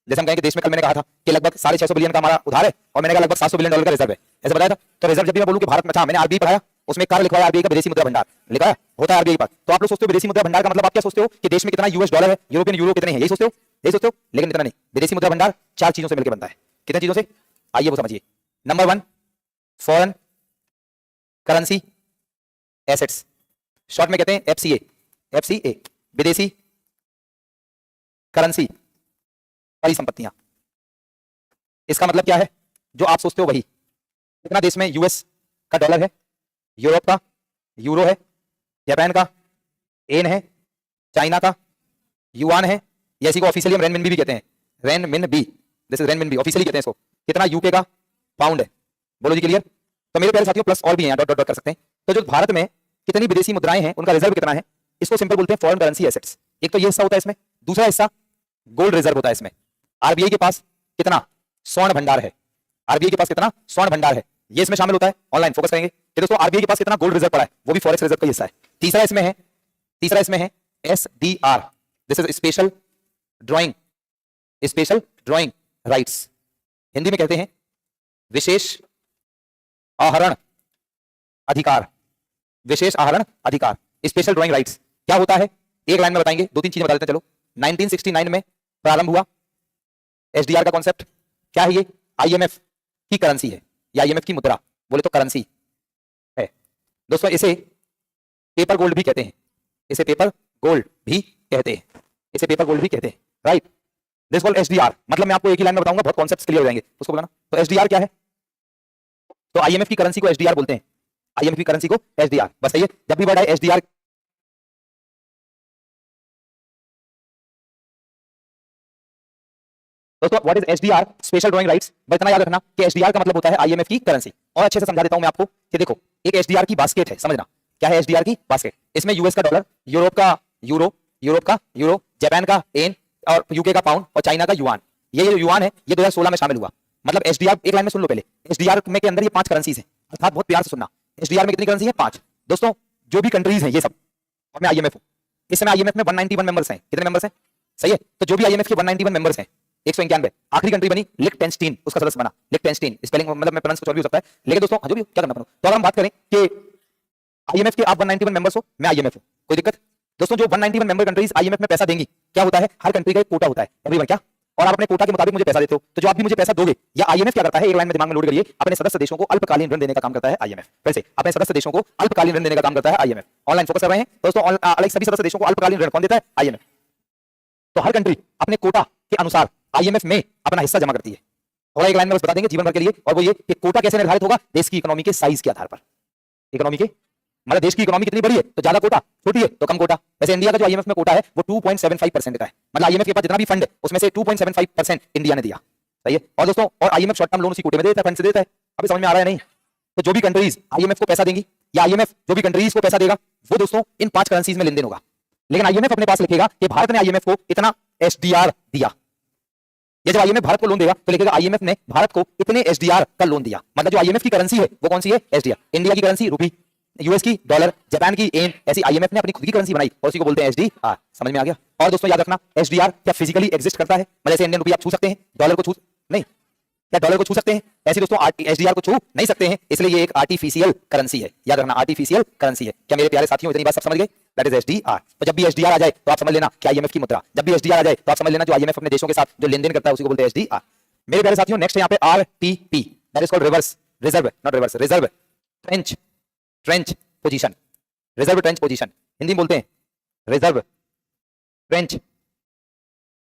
जैसे हम कहेंगे देश में, कल मैंने कहा था कि लगभग 650 बिलियन का हमारा उधार है, और मैंने कहा लगभग 700 बिलियन डॉलर का रिजर्व है, ऐसे बताया था। तो रिजर्व जब भी मैं बोलूं कि भारत में था, मैंने आरबीआई पढ़ाया, उसमें एक कार्य लिखवाया आरबीआई का विदेशी मुद्रा भंडार लिखा होता है आरबीआई पर। तो आप लोग सोचते हो विदेशी मुद्रा भंडार का मतलब आप क्या सोचते हो कि देश में कितना यूएस डॉलर है, यूरोपियन यूरो कितने हैं, यही सोचते हो? यही सोचते हो, लेकिन इतना नहीं। विदेशी मुद्रा भंडार 4 चीजों से मिलकर बनता है। कितने चीजों से? आइए वो समझिए। Number 1 foreign currency assets, short में कहते हैं एफसीए। एफसीए विदेशी करेंसी परिसंपत्तियां। इसका मतलब क्या है? जो आप सोचते हो वही। कितना देश में यूएस का डॉलर है, यूरोप का यूरो है, जापान का एन है, चाइना का युआन है, या इसी को ऑफिशियली हम रेनमिनबी भी कहते हैं, renminbi, this is renminbi officially कहते हैं इसको। कितना यूके का पाउंड है, बोलो जी क्लियर। तो मेरे प्यारे साथियों प्लस और भी हैं, डॉट डॉट डॉट कर सकते हैं। तो जो भारत में कितनी विदेशी मुद्राएं हैं, उनका रिजर्व कितना है, इसको सिंपल बोलते हैं फॉरेन करेंसी एसेट्स। एक तो ये हिस्सा होता है इसमें, दूसरा हिस्सा गोल्ड रिजर्व होता है इसमें। आरबीआई के पास कितना स्वर्ण भंडार है, आरबीआई के पास कितना स्वर्ण भंडार है, ये इसमें शामिल होता है। ऑनलाइन फोकस करेंगे कि दोस्तों आरबीआई के पास कितना गोल्ड रिजर्व पड़ा है, वो भी फॉरेक्स रिजर्व का हिस्सा है। तीसरा इसमें है SDR, this is special drawing rights, Hindi में कहते हैं विशेष आहरण अधिकार, विशेष आहरण अधिकार, स्पेशल ड्राइंग राइट्स। क्या होता है एक लाइन में बताएंगे, दो तीन चीजें बता देते हैं चलो। 1969 में प्रारंभ हुआ एसडीआर का कॉन्सेप्ट। क्या है ये, आईएमएफ की करेंसी है, या आईएमएफ की मुद्रा बोले तो करेंसी है दोस्तों। इसे पेपर गोल्ड भी कहते हैं, इसे पेपर गोल्ड भी कहते हैं, इसे पेपर गोल्ड भी कहते हैं, राइट। दिस कॉल्ड एसडीआर, मतलब मैं आपको एक ही लाइन में बताऊंगा, बहुत कॉन्सेप्ट्स क्लियर हो जाएंगे, उसको बताना। तो एसडीआर क्या है, तो आईएमएफ की करेंसी को एसडीआर बोलते हैं, आईएमएफ की करेंसी को एसडीआर, बस सही है। जब भी वर्ड है एसडीआर, दोस्तों what is SDR, special drawing rights. बस इतना याद रखना कि एसडीआर का मतलब होता है आईएमएफ की करेंसी। और अच्छे से समझा देता हूं मैं आपको कि देखो एक एसडीआर की बास्केट है, समझना क्या है एसडीआर की बास्केट। इसमें यूएस का डॉलर, यूरोप का यूरो, जापान का येन, और यूके का पाउंड, और चाइना का युआन। ये जो युआन है ये 2016 में शामिल हुआ। मतलब एसडीआर, एक लाइन में सुन लो पहले, एसडीआर में के अंदर ये 5 करेंसीज हैं, अर्थात बहुत प्यार से सुनना। एसडीआर में कितनी करेंसी है, 5। दोस्तों जो भी कंट्रीज हैं ये सब, और मैं आईएमएफ हूं, इस समय आईएमएफ में 191 मेंबर्स हैं। कितने मेंबर्स हैं, सही है। तो जो भी आईएमएफ के 191 मेंबर्स हैं, 191, आखिरी कंट्री बनी लिechtenstein, उसका सदस्य बना लिechtenstein। स्पेलिंग मतलब मैं प्रोनाउंस कुछ और भी हो सकता है, लेकिन दोस्तों जो भी क्या करना पड़ो। तो अगर हम बात करें कि आईएमएफ के आप 191 मेंबर्स हो, मैं आईएमएफ हूं, कोई दिक्कत। दोस्तों जो 191 मेंबर कंट्रीज आईएमएफ में पैसा देंगी, क्या होता है, हर कंट्री का एक कोटा होता है एवरीवन, क्या, और आप अपने कोटा के मुताबिक मुझे पैसा देते हो। तो जो आप भी मुझे पैसा दोगे, या आईएमएफ क्या करता है, एक लाइन में दिमाग में लोड करिए, अपने सदस्य देशों को अल्पकालीन ऋण देने का काम करता है आईएमएफ। फिर से अपने सदस्य देशों को अल्पकालीन ऋण देने का काम करता है आईएमएफ। ऑनलाइन फोकस कर रहे हैं दोस्तों, अलग सभी सदस्य देशों को अल्पकालीन ऋण कौन देता है, आईएमएफ। तो हर कंट्री अपने कोटा के अनुसार आईएमएफ में अपना हिस्सा जमा करती है। थोड़ा एक लाइन में बस बता देंगे जीवन भर के लिए, और वो ये कि कोटा कैसे निर्धारित होगा, देश की इकोनॉमी के साइज के आधार पर। इकोनॉमी के मतलब देश की इकोनॉमी कितनी बड़ी है तो ज्यादा कोटा, छोटी है तो कम कोटा। वैसे इंडिया का जो आईएमएफ में कोटा है वो 2.75% का है, मतलब आईएमएफ के पास जितना भी फंड है उसमें से 2.75% इंडिया ने दिया, सही है। और दोस्तों और आईएमएफ शॉर्ट टर्म लोन उसी कोटे में देता है, फंड से देता है। अभी समझ में आ रहा है नहीं। तो जो भी कंट्रीज आईएमएफ को पैसा देंगी, या आईएमएफ जो भी कंट्रीज को पैसा देगा, वो दोस्तों इन 5 करेंसीज में लेन देन होगा। लेकिन आईएमएफ अपने पास लिखेगा कि भारत ने आईएमएफ को इतना एसडीआर दिया। ये जब आईएमएफ भारत को लोन देगा तो लिखेगा आईएमएफ ने भारत को इतने एसडीआर का लोन दिया। मतलब जो आईएमएफ की करेंसी है वो कौन सी है, एसडीआर। इंडिया की करेंसी रुपी, यूएस की डॉलर, जापान की येन, ऐसी आईएमएफ ने अपनी खुद की करेंसी बनाई और उसी को बोलते हैं एसडीआर। समझ में आ गया। और दोस्तों याद रखना एसडीआर क्या फिजिकली एग्जिस्ट करता है, मतलब जैसे इंडियन रुपया आप छू सकते हैं, डॉलर को छू नहीं, क्या डॉलर को छू सकते हैं, ऐसे दोस्तों एसडीआर को छू नहीं सकते हैं, इसलिए ये एक आर्टिफिशियल करेंसी है। याद रखना आर्टिफिशियल करेंसी है। क्या मेरे प्यारे साथियों इतनी बात सब समझ गए, दैट इज एसडीआर। तो जब भी एसडीआर आ जाए तो आप समझ लेना कि आईएमएफ की मुद्रा, जब भी एसडीआर आ जाए तो आप समझ लेना जो आईएमएफ अपने देशों के साथ जो लेन देन करता है उसी को बोलते हैं एसडीआर। मेरे प्यारे साथियों नेक्स्ट है यहाँ पे RTP, that is called reverse reserve, not reverse, reserve trench position, reserve trench position, Hindi में बोलते हैं रिजर्व ट्रेंच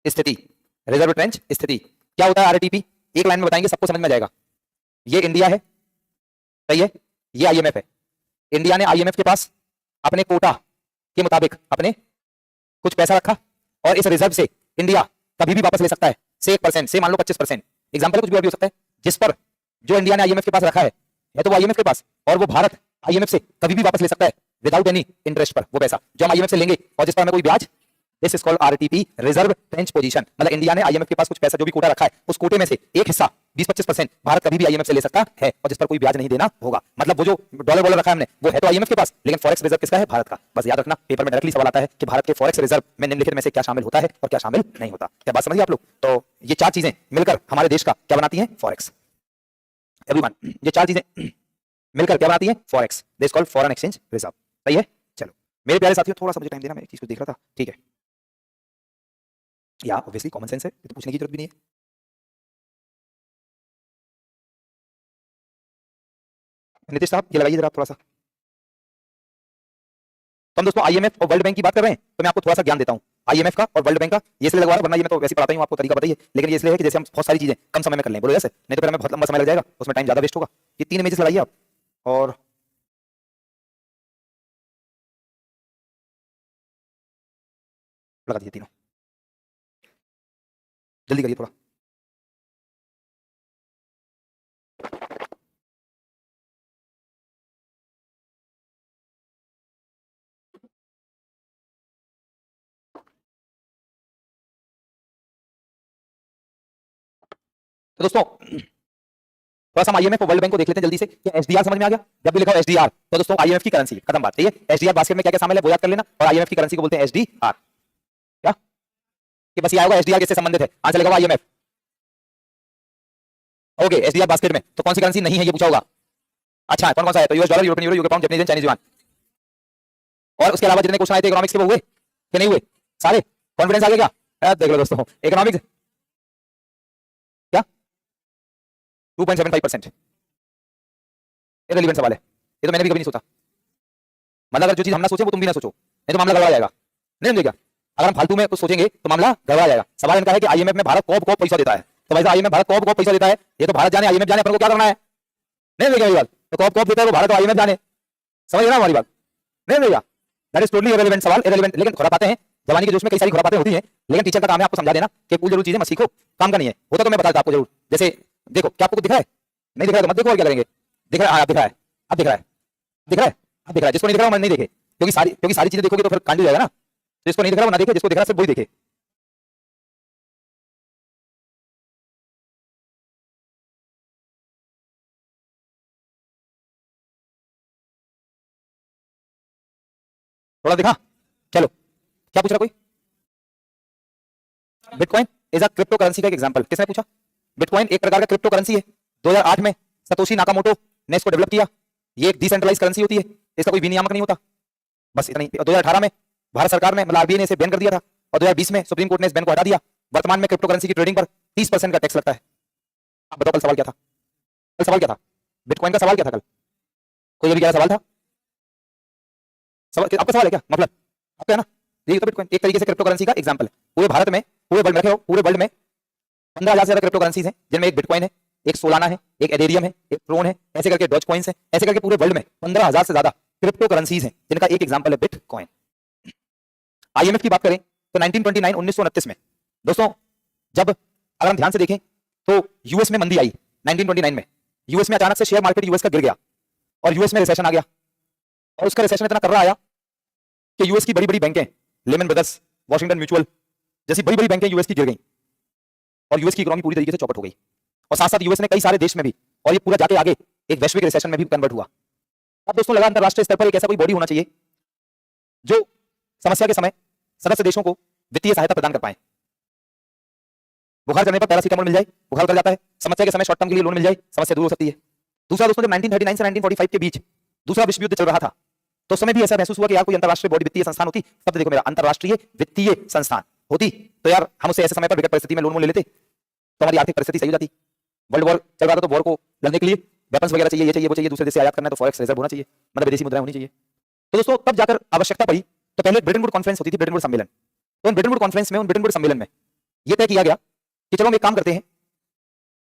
स्थिति, रिजर्व ट्रेंच स्थिति। क्या होता है आरटीपी, एक लाइन में बताएंगे सबको समझ में आ जाएगा। ये इंडिया है, सही है, ये आईएमएफ है। इंडिया ने आईएमएफ के पास अपने कोटा के मुताबिक अपने कुछ पैसा रखा और इस रिजर्व से इंडिया कभी भी वापस ले सकता है, से 1% से मान लो 25%, एग्जांपल कुछ भी हो सकता है, जिस पर जो इंडिया ने आईएमएफ के पास रखा है तो वो आईएमएफ के पास, और वो भारत आईएमएफ से कभी भी वापस ले सकता है विदाउट एनी इंटरेस्ट पर। वो पैसा जो हम आईएमएफ से लेंगे और जिस पर हमें कोई ब्याज, this is called RTP, reserve trench position. मतलब इंडिया ने आईएमएफ के पास कुछ पैसा जो भी कोटा रखा है उस कोटे में से एक हिस्सा 20-25% भारत कभी भी आईएमएफ से ले सकता है और जिस पर कोई ब्याज नहीं देना होगा। मतलब वो जो डॉलर वॉलर रखा है हमने वो है तो आईएमएफ के पास, लेकिन फॉरेक्स रिजर्व किसका है, भारत का। बस याद रखना पेपर में डायरेक्टली सवाल आता है कि भारत के फॉरेक्स रिजर्व में निम्नलिखित में से क्या शामिल होता है और क्या शामिल नहीं होता। क्या बात समझिए आप लोग। तो ये 4 चीजें मिलकर हमारे देश का क्या बनाती हैं, फॉरेक्स। एवरीवन ये 4 चीजें मिलकर क्या बनाती है, forex, this called foreign exchange reserve. सही है। चलो मेरे प्यारे साथियों थोड़ा सा मुझे टाइम देना, मैं एक चीज को देख रहा था, ठीक है। या ऑब्वियसली कॉमन सेंस है, तो पूछने की जरूरत भी नहीं है। नीतीश साहब ये लगाइए जरा थोड़ा सा। तो हम दोस्तों आईएमएफ और वर्ल्ड बैंक की बात कर रहे हैं, तो मैं आपको थोड़ा सा ज्ञान देता हूं। आईएमएफ का और वर्ल्ड बैंक का। ये इसलिए लगवा रहा, वरना ये मैं तो वैसे पढ़ाता हूँ, आपको तरीका बताइए, लेकिन ये इसलिए है कि जैसे हम बहुत सारी चीजें कम समय में कर लें, बोलो जैसे, नहीं तो फिर हमें बहुत लंबा समय लग जाएगा, उसमें टाइम ज्यादा वेस्ट होगा। ये 3 इमेजेस लगाइए आप और लगा दीजिए तीनों, जल्दी करिए थोड़ा। तो दोस्तों थोड़ा सा आईएमएफ और वर्ल्ड बैंक को देख लेते हैं जल्दी से। क्या एसडीआर समझ में आ गया? जब भी लिखा हो एसडीआर तो दोस्तों आईएमएफ की करेंसी, खत्म बात। ठीक है, एसडीआर बास्केट में क्या क्या शामिल है वो याद कर लेना, और आईएमएफ की करेंसी को बोलते हैं एसडीआर। क्या कि बस ये आएगा एसडीआर किससे संबंधित है, आंसर लिखा हुआ आईएमएफ। ओके, एसडीआर बास्केट में तो कौन सी करेंसी नहीं है ये पूछा होगा। अच्छा, कौन कौन सा है? तो US dollar, European euro, UK pound, Japanese yen, Chinese yuan. और उसके अलावा जितने क्वेश्चन आए थे इकोनॉमिक्स के वो हुए कि नहीं हुए? सारे कॉन्फिडेंस आ गया क्या? देख लो दोस्तों, इकोनॉमिक्स क्या 2.75%। इररिलेवेंट सवाल है ये, तो मैंने भी कभी नहीं सोचा। मतलब अगर जो चीज हम ना सोचे वो तुम भी ना सोचो, नहीं तो मामला गड़बड़ा जाएगा। नहीं समझे क्या? अगर हम फालतू में कुछ सोचेंगे तो मामला गड़बड़ा जाएगा। सवाल इनका है कि आईएमएफ में भारत कौन कौन पैसा देता है, तो भाई आईएमएफ भारत कौन कौन पैसा देता है, ये तो भारत जाने, आईएमएफ जाने, अपन को क्या करना है? नहीं समझे बात? तो कौन कौन देता है वो भारत और आईएमएफ जाने, समझ ना हमारी बात? नहीं समझेगा? दैट इज टोटली इररिलेवेंट सवाल, इररिलेवेंट। लेकिन खुरापाते हैं जवानी के जोश में, कई सारी खुरापाते होती हैं, लेकिन टीचर का काम है आपको समझा देना कि कुल जरूर चीजें मत सीखो, काम का नहीं है। होता तो मैं बताता आपको जरूर। जैसे देखो, क्या आपको कुछ दिख रहा है? नहीं दिख रहा है तो मत देखो, और क्या करेंगे? दिख रहा है, दिख रहा है, अब दिख रहा है, दिख रहा है, अब दिख रहा है। जिसको नहीं दिख रहा वो नहीं देखे, क्योंकि सारी चीजें देखोगे तो फिर कांड हो जाएगा ना। जिसको नहीं दिख रहा वो ना देखे, जिसको दिख रहा सिर्फ वही देखे। थोड़ा दिखा, चलो क्या पूछ रहा कोई? Bitcoin is a crypto currency का एक एग्जांपल। किसने पूछा? बिटकॉइन एक प्रकार का क्रिप्टो करेंसी है। 2008 में सतोशी नाकामोटो ने इसको डेवलप किया। ये एक डिसेंट्रलाइज करेंसी होती है, इसका कोई विनियामक नहीं होता, बस इतना ही। 2018 में भारत सरकार ने, मतलब आरबीआई ने इसे बैन कर दिया था, और 2020 में सुप्रीम कोर्ट ने इस बैन को हटा दिया। वर्तमान में क्रिप्टो करेंसी की ट्रेडिंग पर 30% का टैक्स लगता है। आप बताओ कल सवाल क्या था? कल सवाल क्या था? बिटकॉइन का सवाल क्या था कल? कोई अभी क्या सवाल था? सवाल आपका सवाल है क्या? मतलब आपका है ना? ये तो बिटकॉइन एक तरीके से क्रिप्टो करेंसी का एग्जांपल है। पूरे भारत में, पूरे वर्ल्ड में रखे हो, पूरे वर्ल्ड में 15,000 से ज्यादा क्रिप्टो करेंसीज हैं, जिनमें एक बिटकॉइन है, एक सोलाना है, एक एथेरियम है, एक ट्रोन है, ऐसे करके डॉज कॉइन्स है, ऐसे करके पूरे वर्ल्ड में 15,000 से ज्यादा क्रिप्टो करेंसीज हैं, जिनका एक एग्जांपल है बिटकॉइन। आईएमएफ की बात करें तो 1929 1929 में दोस्तों, जब अगर हम ध्यान से देखें तो यूएस में मंदी आई 1929 में। यूएस में अचानक से शेयर मार्केट यूएस का गिर गया और यूएस में रिसेशन आ गया, और उसका रिसेशन इतना कर रहा आया कि यूएस की बड़ी बड़ी बैंकें, लेमन ब्रदर्स, वॉशिंगटन म्यूचुअल जैसी बड़ी बड़ी बैंकें यूएस की गिर गई, और यूएस की इकोनॉमी पूरी तरीके से चौपट हो गई। और साथ साथ यूएस ने कई सारे देश में भी, और ये पूरा जाके आगे एक वैश्विक रिसेशन में भी कन्वर्ट हुआ। अब दोस्तों लगा अंतरराष्ट्रीय स्तर पर एक ऐसा कोई बॉडी होना चाहिए जो समस्या के समय सदस्य देशों को वित्तीय सहायता प्रदान कर पाए। बुखार करने पर पैरासीटामोल मिल जाए, बुखार कर जाता है, समस्या के समय शॉर्ट टर्म के लिए लोन मिल जाए, समस्या दूर हो सकती है। दूसरा दोस्तों, जब 1939 से 1945 के बीच दूसरा विश्व युद्ध चल रहा था, तो उस समय भी ऐसा महसूस हुआ कि यार कोई अंतरराष्ट्रीय बॉडी वित्तीय संस्थान होती, शब्द देखो मेरा, अंतरराष्ट्रीय वित्तीय संस्थान होती, तो यार हम उससे ऐसे समय पर विकट परिस्थिति में लोन ले लेते, तो हमारी आर्थिक परिस्थिति सही हो जाती। वर्ल्ड वॉर चल रहा था, तो वॉर को लड़ने के लिए वेपन्स वगैरह चाहिए, ये चाहिए वो चाहिए, दूसरे देश से आयात करना है तो फॉरेक्स रिजर्व होना चाहिए, मतलब विदेशी मुद्राएं होनी चाहिए। तो दोस्तों तब जाकर आवश्यकता पड़ी, तो पहले ब्रिटन वुड कॉन्फ्रेंस होती थी, ब्रिटन वुड सम्मेलन। तो उन ब्रिटन वुड कॉन्फ्रेंस में, उन ब्रिटन वुड सम्मेलन में यह तय किया गया कि चलो हम एक काम करते हैं।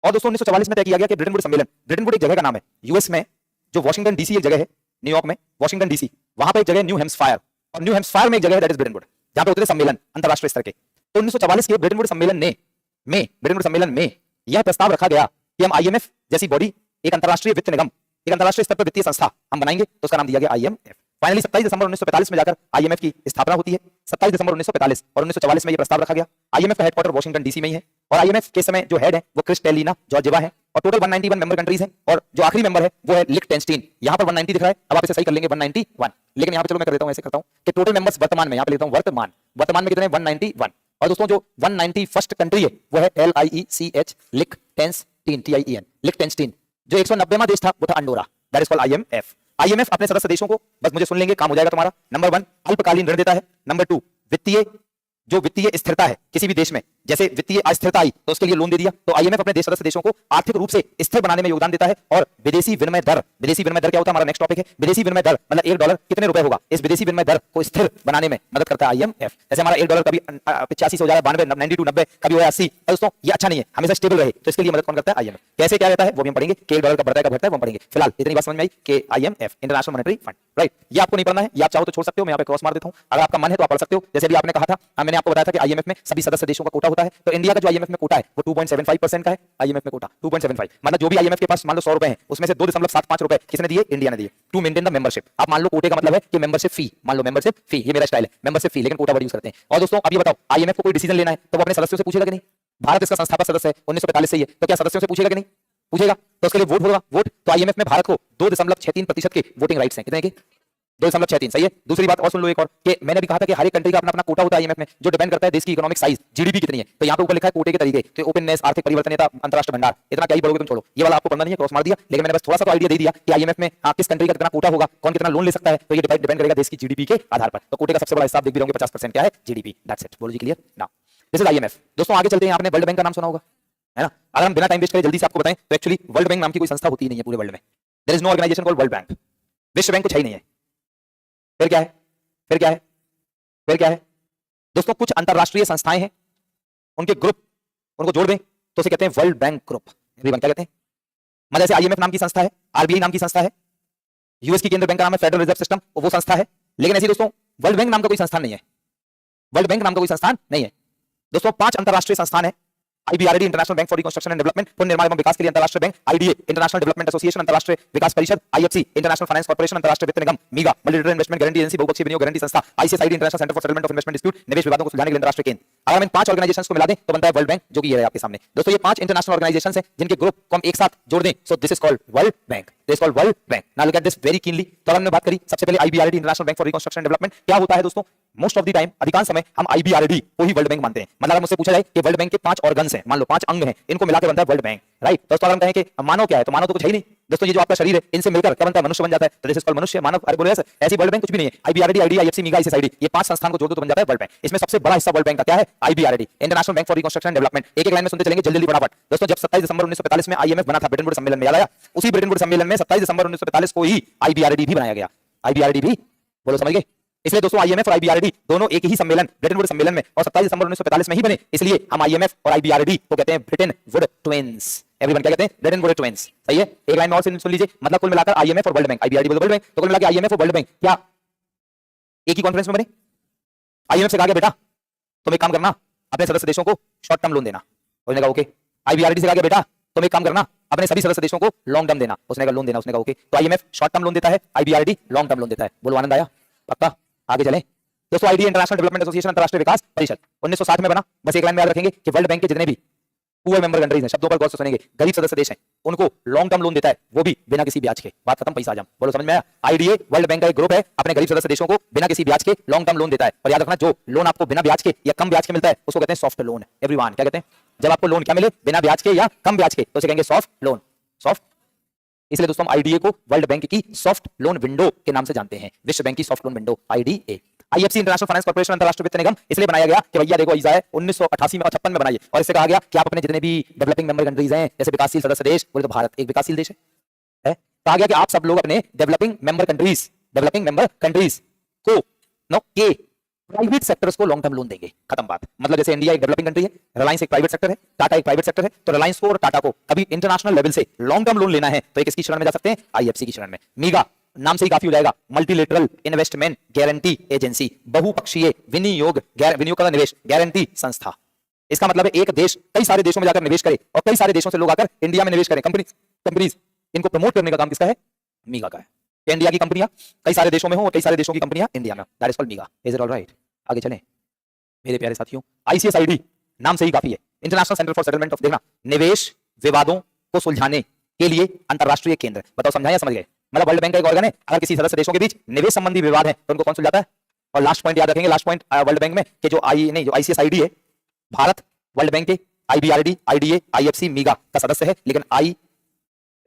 और दोस्तों 1944 में तय किया गया कि ब्रिटन वुड सम्मेलन, ब्रिटन वुड एक जगह का नाम है यूएस में, जो वॉशिंगटन डीसी एक जगह है, न्यूयॉर्क में वॉशिंगटन डीसी, वहां पे एक जगह न्यू हैम्पशायर, और न्यू हैम्पशायर में एक जगह है दैट इज ब्रिटन वुड, जहां पे होते थे सम्मेलन अंतरराष्ट्रीय स्तर के। तो 1944 के ब्रिटन वुड सम्मेलन में यह प्रस्ताव रखा गया कि हम आईएमएफ जैसी बॉडी, एक अंतरराष्ट्रीय वित्त निगम, एक अंतरराष्ट्रीय स्तर पर वित्तीय संस्था हम बनाएंगे, तो उसका नाम दिया गया आईएमएफ। फाइनली 27 दिसंबर 1945 में जाकर आईएमएफ की स्थापना होती है, 27 दिसंबर 1945, और 1944 में यह प्रस्ताव रखा गया। आईएमएफ का हेडक्वार्टर वॉशिंगटन डीसी में ही है, और आईएमएफ के समय जो हेड है वो क्रिस्टेलिना जॉर्जिवा है, और टोटल 191 मेंबर कंट्रीज हैं, और जो आखिरी मेंबर है वो है लिechtenstein। यहां पर 190 दिख रहा है, अब आप इसे सही कर लेंगे 191, लेकिन यहां पे चलो मैं कर देता हूं, ऐसे करता हूं कि टोटल मेंबर्स वर्तमान में, यहां पे लेता हूं वर्तमान में कितने? 191। और दोस्तों जो 191st कंट्री है वो है LIECH लिechtenstein, लिechtenstein। जो 190वां देश था वो था Andorra, that is called IMF. IMF अपने सदस्य देशों को, बस मुझे सुन लेंगे काम हो जाएगा तुम्हारा, नंबर 1 अल्पकालीन ऋण देता है, नंबर 2 वित्तीय स्थिरता है किसी भी देश में, जैसे वित्तीय अस्थिरता आई तो उसके लिए लोन दे दिया। तो आईएमएफ अपने देश सदस्य देशों को आर्थिक रूप से स्थिर बनाने में योगदान देता है। और विदेशी विनिमय दर क्या होता है, हमारा नेक्स्ट टॉपिक है। विदेशी विनिमय दर मतलब $1 कितने रुपए होगा, इस विदेशी विनिमय दर को स्थिर बनाने में मदद करता है आईएमएफ। जैसे हमारा $1 कभी 85 से हो जाएगा, 92, 92, 90, कभी हो 80। दोस्तों ये अच्छा नहीं है, हमेशा स्टेबल रहे, तो इसके लिए मदद कौन करता है, आईएमएफ। कैसे क्या रहता है वो भी हम पढ़ेंगे, कि $1 का बढ़ता है, का घटता है, वो हम पढ़ेंगे। फिलहाल इतनी बात समझ में आई कि IMF international monetary fund, right. ये आपको नहीं पढ़ना है, ये आप चाहो तो छोड़ सकते हो, मैं यहाँ पे क्रॉस मार देता हूँ। अगर आपका मन है तो आप पढ़ सकते हो। जैसे भी आपने कहा था, मैंने आपको बताया था कि आईएमएफ में सभी सदस्य देशों का कोटा होता है। तो इंडिया का जो आईएमएफ में कोटा है वो 2.75% का है। आईएमएफ में कोटा 2.75, मतलब जो भी आईएमएफ के पास मान लो 100 रुपए हैं, उसमें से 2.75 रुपए किसने दिए, इंडिया ने दिए, टू मेंटेन द मेंबरशिप। आप मान लो कोटे का मतलब है कि मेंबरशिप फी, मान लो मेंबरशिप फी, ये मेरा स्टाइल है, मेंबरशिप फी, लेकिन कोटा वर्ड यूज करते हैं। और दोस्तों अब ये बताओ, आईएमएफ को कोई डिसीजन लेना है तो वो अपने सदस्यों से पूछेगा कि नहीं। भारत इसका संस्थापक सदस्य है, 1945 से ही है, तो क्या सदस्यों से पूछेगा कि नहीं, पूछेगा। तो उसके लिए वोट होगा, वोट। तो आईएमएफ में भारत को 2.63% के वोटिंग राइट्स हैं। कितने के, 2.63, सही है। दूसरी बात और सुन लो एक और, कि मैंने भी कहा था कि हर एक कंट्री का अपना अपना कोटा होता है आईएमएफ में, जो डिपेंड करता है देश की इकोनॉमिक साइज, जीडीपी कितनी है। तो यहाँ पे ऊपर लिखा है कोटे के तरीके, तो ओपननेस, आर्थिक परिवर्तनीयता, अंतरराष्ट्रीय भंडार, इतना क्या ही पढ़ोगे तुम, छोड़ो, ये वाला आपको पढ़ना नहीं है, क्रॉस मार दिया। लेकिन मैंने बस थोड़ा सा तो आइडिया दे दिया कि आईएमएफ में किस कंट्री का कितना कोटा होगा, कौन कितना लोन ले सकता है, तो ये डिपेंड करेगा देश की जीडीपी के आधार पर। तो कोटे का सबसे बड़ा हिसाब देख भी रहोगे, 50% क्या है, जीडीपी। दैट्स इट, बोलो जी, clear now, this is IMF. दोस्तों आगे चलते हैं, आपने वर्ल्ड बैंक का नाम सुना होगा, है ना। अगर हम बिना टाइम वेस्ट करे जल्दी से आपको बताएं तो एक्चुअली वर्ल्ड बैंक नाम की कोई संस्था होती ही नहीं है पूरे वर्ल्ड में। There is no organization called world bank. विश्व बैंक कुछ है ही नहीं है। फिर क्या है, फिर क्या है, फिर क्या है दोस्तों, कुछ अंतरराष्ट्रीय संस्थाएं हैं, उनके ग्रुप, उनको जोड़ दें तो उसे कहते हैं वर्ल्ड बैंक ग्रुप। क्या कहते हैं, मतलब जैसे आईएमएफ नाम की संस्था है, आरबीआई नाम की संस्था है, यूएस की केंद्रीय बैंक का नाम है फेडरल रिजर्व सिस्टम, वो संस्था है। लेकिन ऐसी दोस्तों वर्ल्ड बैंक नाम का कोई संस्थान नहीं है, वर्ल्ड बैंक नाम का कोई संस्थान नहीं है। दोस्तों 5 अंतरराष्ट्रीय संस्थान है, IBRD International Bank for Reconstruction and Development, पुनः निर्माण एवं विकास के लिए अंतरराष्ट्रीय bank, IDA International Development Association अंतरराष्ट्रीय विकास परिषद, आईएफसी इंटरनेशनल फाइनेंस कॉर्पोरेशन अंतरराष्ट्रीय वित्त निगम, MIGA Multilateral Investment Guarantee Agency बहुपक्षीय विनियोग गारंटी संस्था, ICSID International Centre for Settlement of Investment Dispute, निवेश विवादों को सुलझाने के लिए अंतरराष्ट्रीय केंद्र। अगर हम इन 5 ऑर्गेनाइजेशंस को मिला दें तो बनता है वर्ल्ड बैंक, जो कि ये है आपके सामने। दोस्तों ये 5 इंटरनेशनल ऑर्गेनाइजेशंस हैं जिनके ग्रुप को हम एक साथ जोड़ दें, so this is called world bank, this is called world bank. Now look at this very keenly. तो हमने बात करी सबसे पहले IBRD International Bank for Reconstruction and development. क्या होता है दोस्तों, मोस्ट ऑफ द टाइम, अधिकांश समय हम आईबीआरडी को ही वर्ल्ड बैंक मानते हैं। मतलब अगर मुझसे पूछा जाए कि वर्ल्ड बैंक के 5 ऑर्गन्स हैं, मान लो 5 अंग हैं, इनको मिलाकर बनता है वर्ल्ड बैंक, राइट। दोस्तों अगर हम कहें कि मानव क्या है, तो मानव तो कुछ है ही नहीं। दोस्तों ये जो आपका शरीर है, इनसे मिलकर क्या बनता है, मनुष्य बन जाता है, तो दिस इज कॉल्ड मनुष्य, मानव। अरे बोले ऐसे, ऐसी वर्ल्ड बैंक कुछ भी नहीं है। आईबीआरडी, आईडी, आईएफसी, मीगा, आईसीएसआईडी, ये 5 संस्थान को जोड़ दो तो बन जाता है वर्ल्ड बैंक। इसमें सबसे बड़ा हिस्सा वर्ल्ड बैंक का क्या है, IBRD International Bank for Reconstruction and development. एक एक लाइन में सुनते चलेंगे, जल्दी फटाफट। दोस्तों जब 27 दिसंबर 1945 में आईएमएफ बना था, ब्रेटन वुड्स सम्मेलन में, याद आया, उसी ब्रेटन वुड्स सम्मेलन में 27 दिसंबर 1945 को ही आईबीआरडी भी बनाया गया। आईबीआरडी भी, बोलो समझ गए। इसलिए दोस्तों आईएमएफ और आईबीआरडी दोनों एक ही सम्मेलन, ब्रेटन वुड्स सम्मेलन में, और 27 दिसंबर 1945 में ही बने। इसलिए हम आईएमएफ और आईबीआरडी को कहते हैं ब्रिटेन वुड ट्विन्स। एवरीवन क्या कहते हैं, ब्रेटन वुड ट्विन्स, सही है। एक लाइन में और सुन लीजिए, मतलब कुल मिलाकर आईएमएफ और वर्ल्ड बैंक, आईबीआरडी बोलो वर्ल्ड बैंक, तो कुल मिलाकर आईएमएफ और वर्ल्ड बैंक क्या एक ही कॉन्फ्रेंस में बने। आईएमएफ से कहा गया बेटा तुम एक काम करना, अपने सदस्य देशों को शॉर्ट टर्म लोन देना, उसने कहा ओके। आईबीआरडी से कहा गया बेटा तुम एक काम करना, अपने सभी सदस्य देशों को लॉन्ग टर्म देना, उसने कहा लोन देना, उसने कहा ओके। तो आईएमएफ शॉर्ट टर्म लोन देता है, आईबीआरडी लॉन्ग टर्म लोन देता है। बोलो आनंद आया, पक्का, आगे चलें। दोस्तों आईडी इंटरनेशनल डेवलपमेंट एसोसिएशन अंतरराष्ट्रीय विकास परिषद 1960 में बना। बस एक लाइन में याद रखेंगे कि वर्ल्ड बैंक के जितने भी पुअर मेंबर कंट्रीज हैं, शब्दों पर गौर से सुनेंगे, गरीब सदस्य देश हैं, उनको लॉन्ग टर्म लोन देता है, वो भी बिना किसी ब्याज के। बात खत्म, पैसा आ जाम। बोलो समझ में आया। आईडीए वर्ल्ड बैंक का एक ग्रुप है, अपने गरीब सदस्य देशों को बिना किसी ब्याज के लॉन्ग टर्म लोन देता है। और याद रखना, जो लोन आपको बिना ब्याज के या कम ब्याज के मिलता है उसको कहते हैं सॉफ्ट लोन। एवरीवन क्या कहते हैं, जब आपको लोन क्या मिले, बिना ब्याज के या कम ब्याज के, तो उसे कहेंगे सॉफ्ट लोन, सॉफ्ट। इसलिए दोस्तों हम आईडीए को वर्ल्ड बैंक की सॉफ्ट लोन विंडो के नाम से जानते हैं, विश्व बैंक की soft loan window, IDA. IFC International Finance Corporation अंतरराष्ट्रीय वित्त निगम इसलिए बनाया गया कि भैया देखो, ईसा है 1988 में और 56 में बनाई, और इससे कहा गया कि आप अपने जितने भी डेवलपिंग मेंबर कंट्रीज हैं, जैसे विकासशील सदस्य देश, बोले तो भारत एक विकासशील देश है, कहा गया कि आप सब लोग अपने डेवलपिंग मेंबर कंट्रीज को नो के प्राइवेट सेक्टर्स को लॉन्ग टर्म लोन देंगे। खत्म बात। मतलब जैसे इंडिया एक डेवलपिंग कंट्री है, रिलायंस एक प्राइवेट सेक्टर है, टाटा एक प्राइवेट सेक्टर है, तो रिलायंस को और टाटा को कभी इंटरनेशनल लेवल से लॉन्ग टर्म लोन लेना है तो एक इसकी शरण में जा सकते हैं, आईएफसी की शरण में। मीगा नाम से ही काफी हो जाएगा, मल्टीलेटरल इन्वेस्टमेंट गारंटी एजेंसी, बहुपक्षीय विनियोग का निवेश गारंटी संस्था। इसका मतलब है एक देश कई सारे देशों में जाकर निवेश करे और कई सारे देशों से लोग आकर इंडिया में निवेश करें, कंपनीज, इनको प्रमोट करने का काम किसका है, मीगा का है। इंडिया की कंपनियां कई सारे देशों में हो और कई सारे देशों की कंपनियां इंडिया में, that is called मीगा। Is it all right? आगे चलें मेरे प्यारे साथियों। आईसीएसआईडी नाम से ही काफी है, international Centre for Settlement of, देखना, निवेश विवादों को सुलझाने के लिए अंतरराष्ट्रीय केंद्र। बताओ समझाया, समझ गए? मतलब वर्ल्ड बैंक का एक ऑर्गन है, अगर किसी सदस्य देशों के बीच निवेश संबंधी विवाद है तो उनको कौन सुलझाता है। और लास्ट पॉइंट याद रखेंगे, लास्ट पॉइंट वर्ल्ड बैंक में कि जो आईसीएसआईडी है, भारत वर्ल्ड बैंक के आईबीआरडी, आईडीए, आईएफसी, मीगा का सदस्य है, लेकिन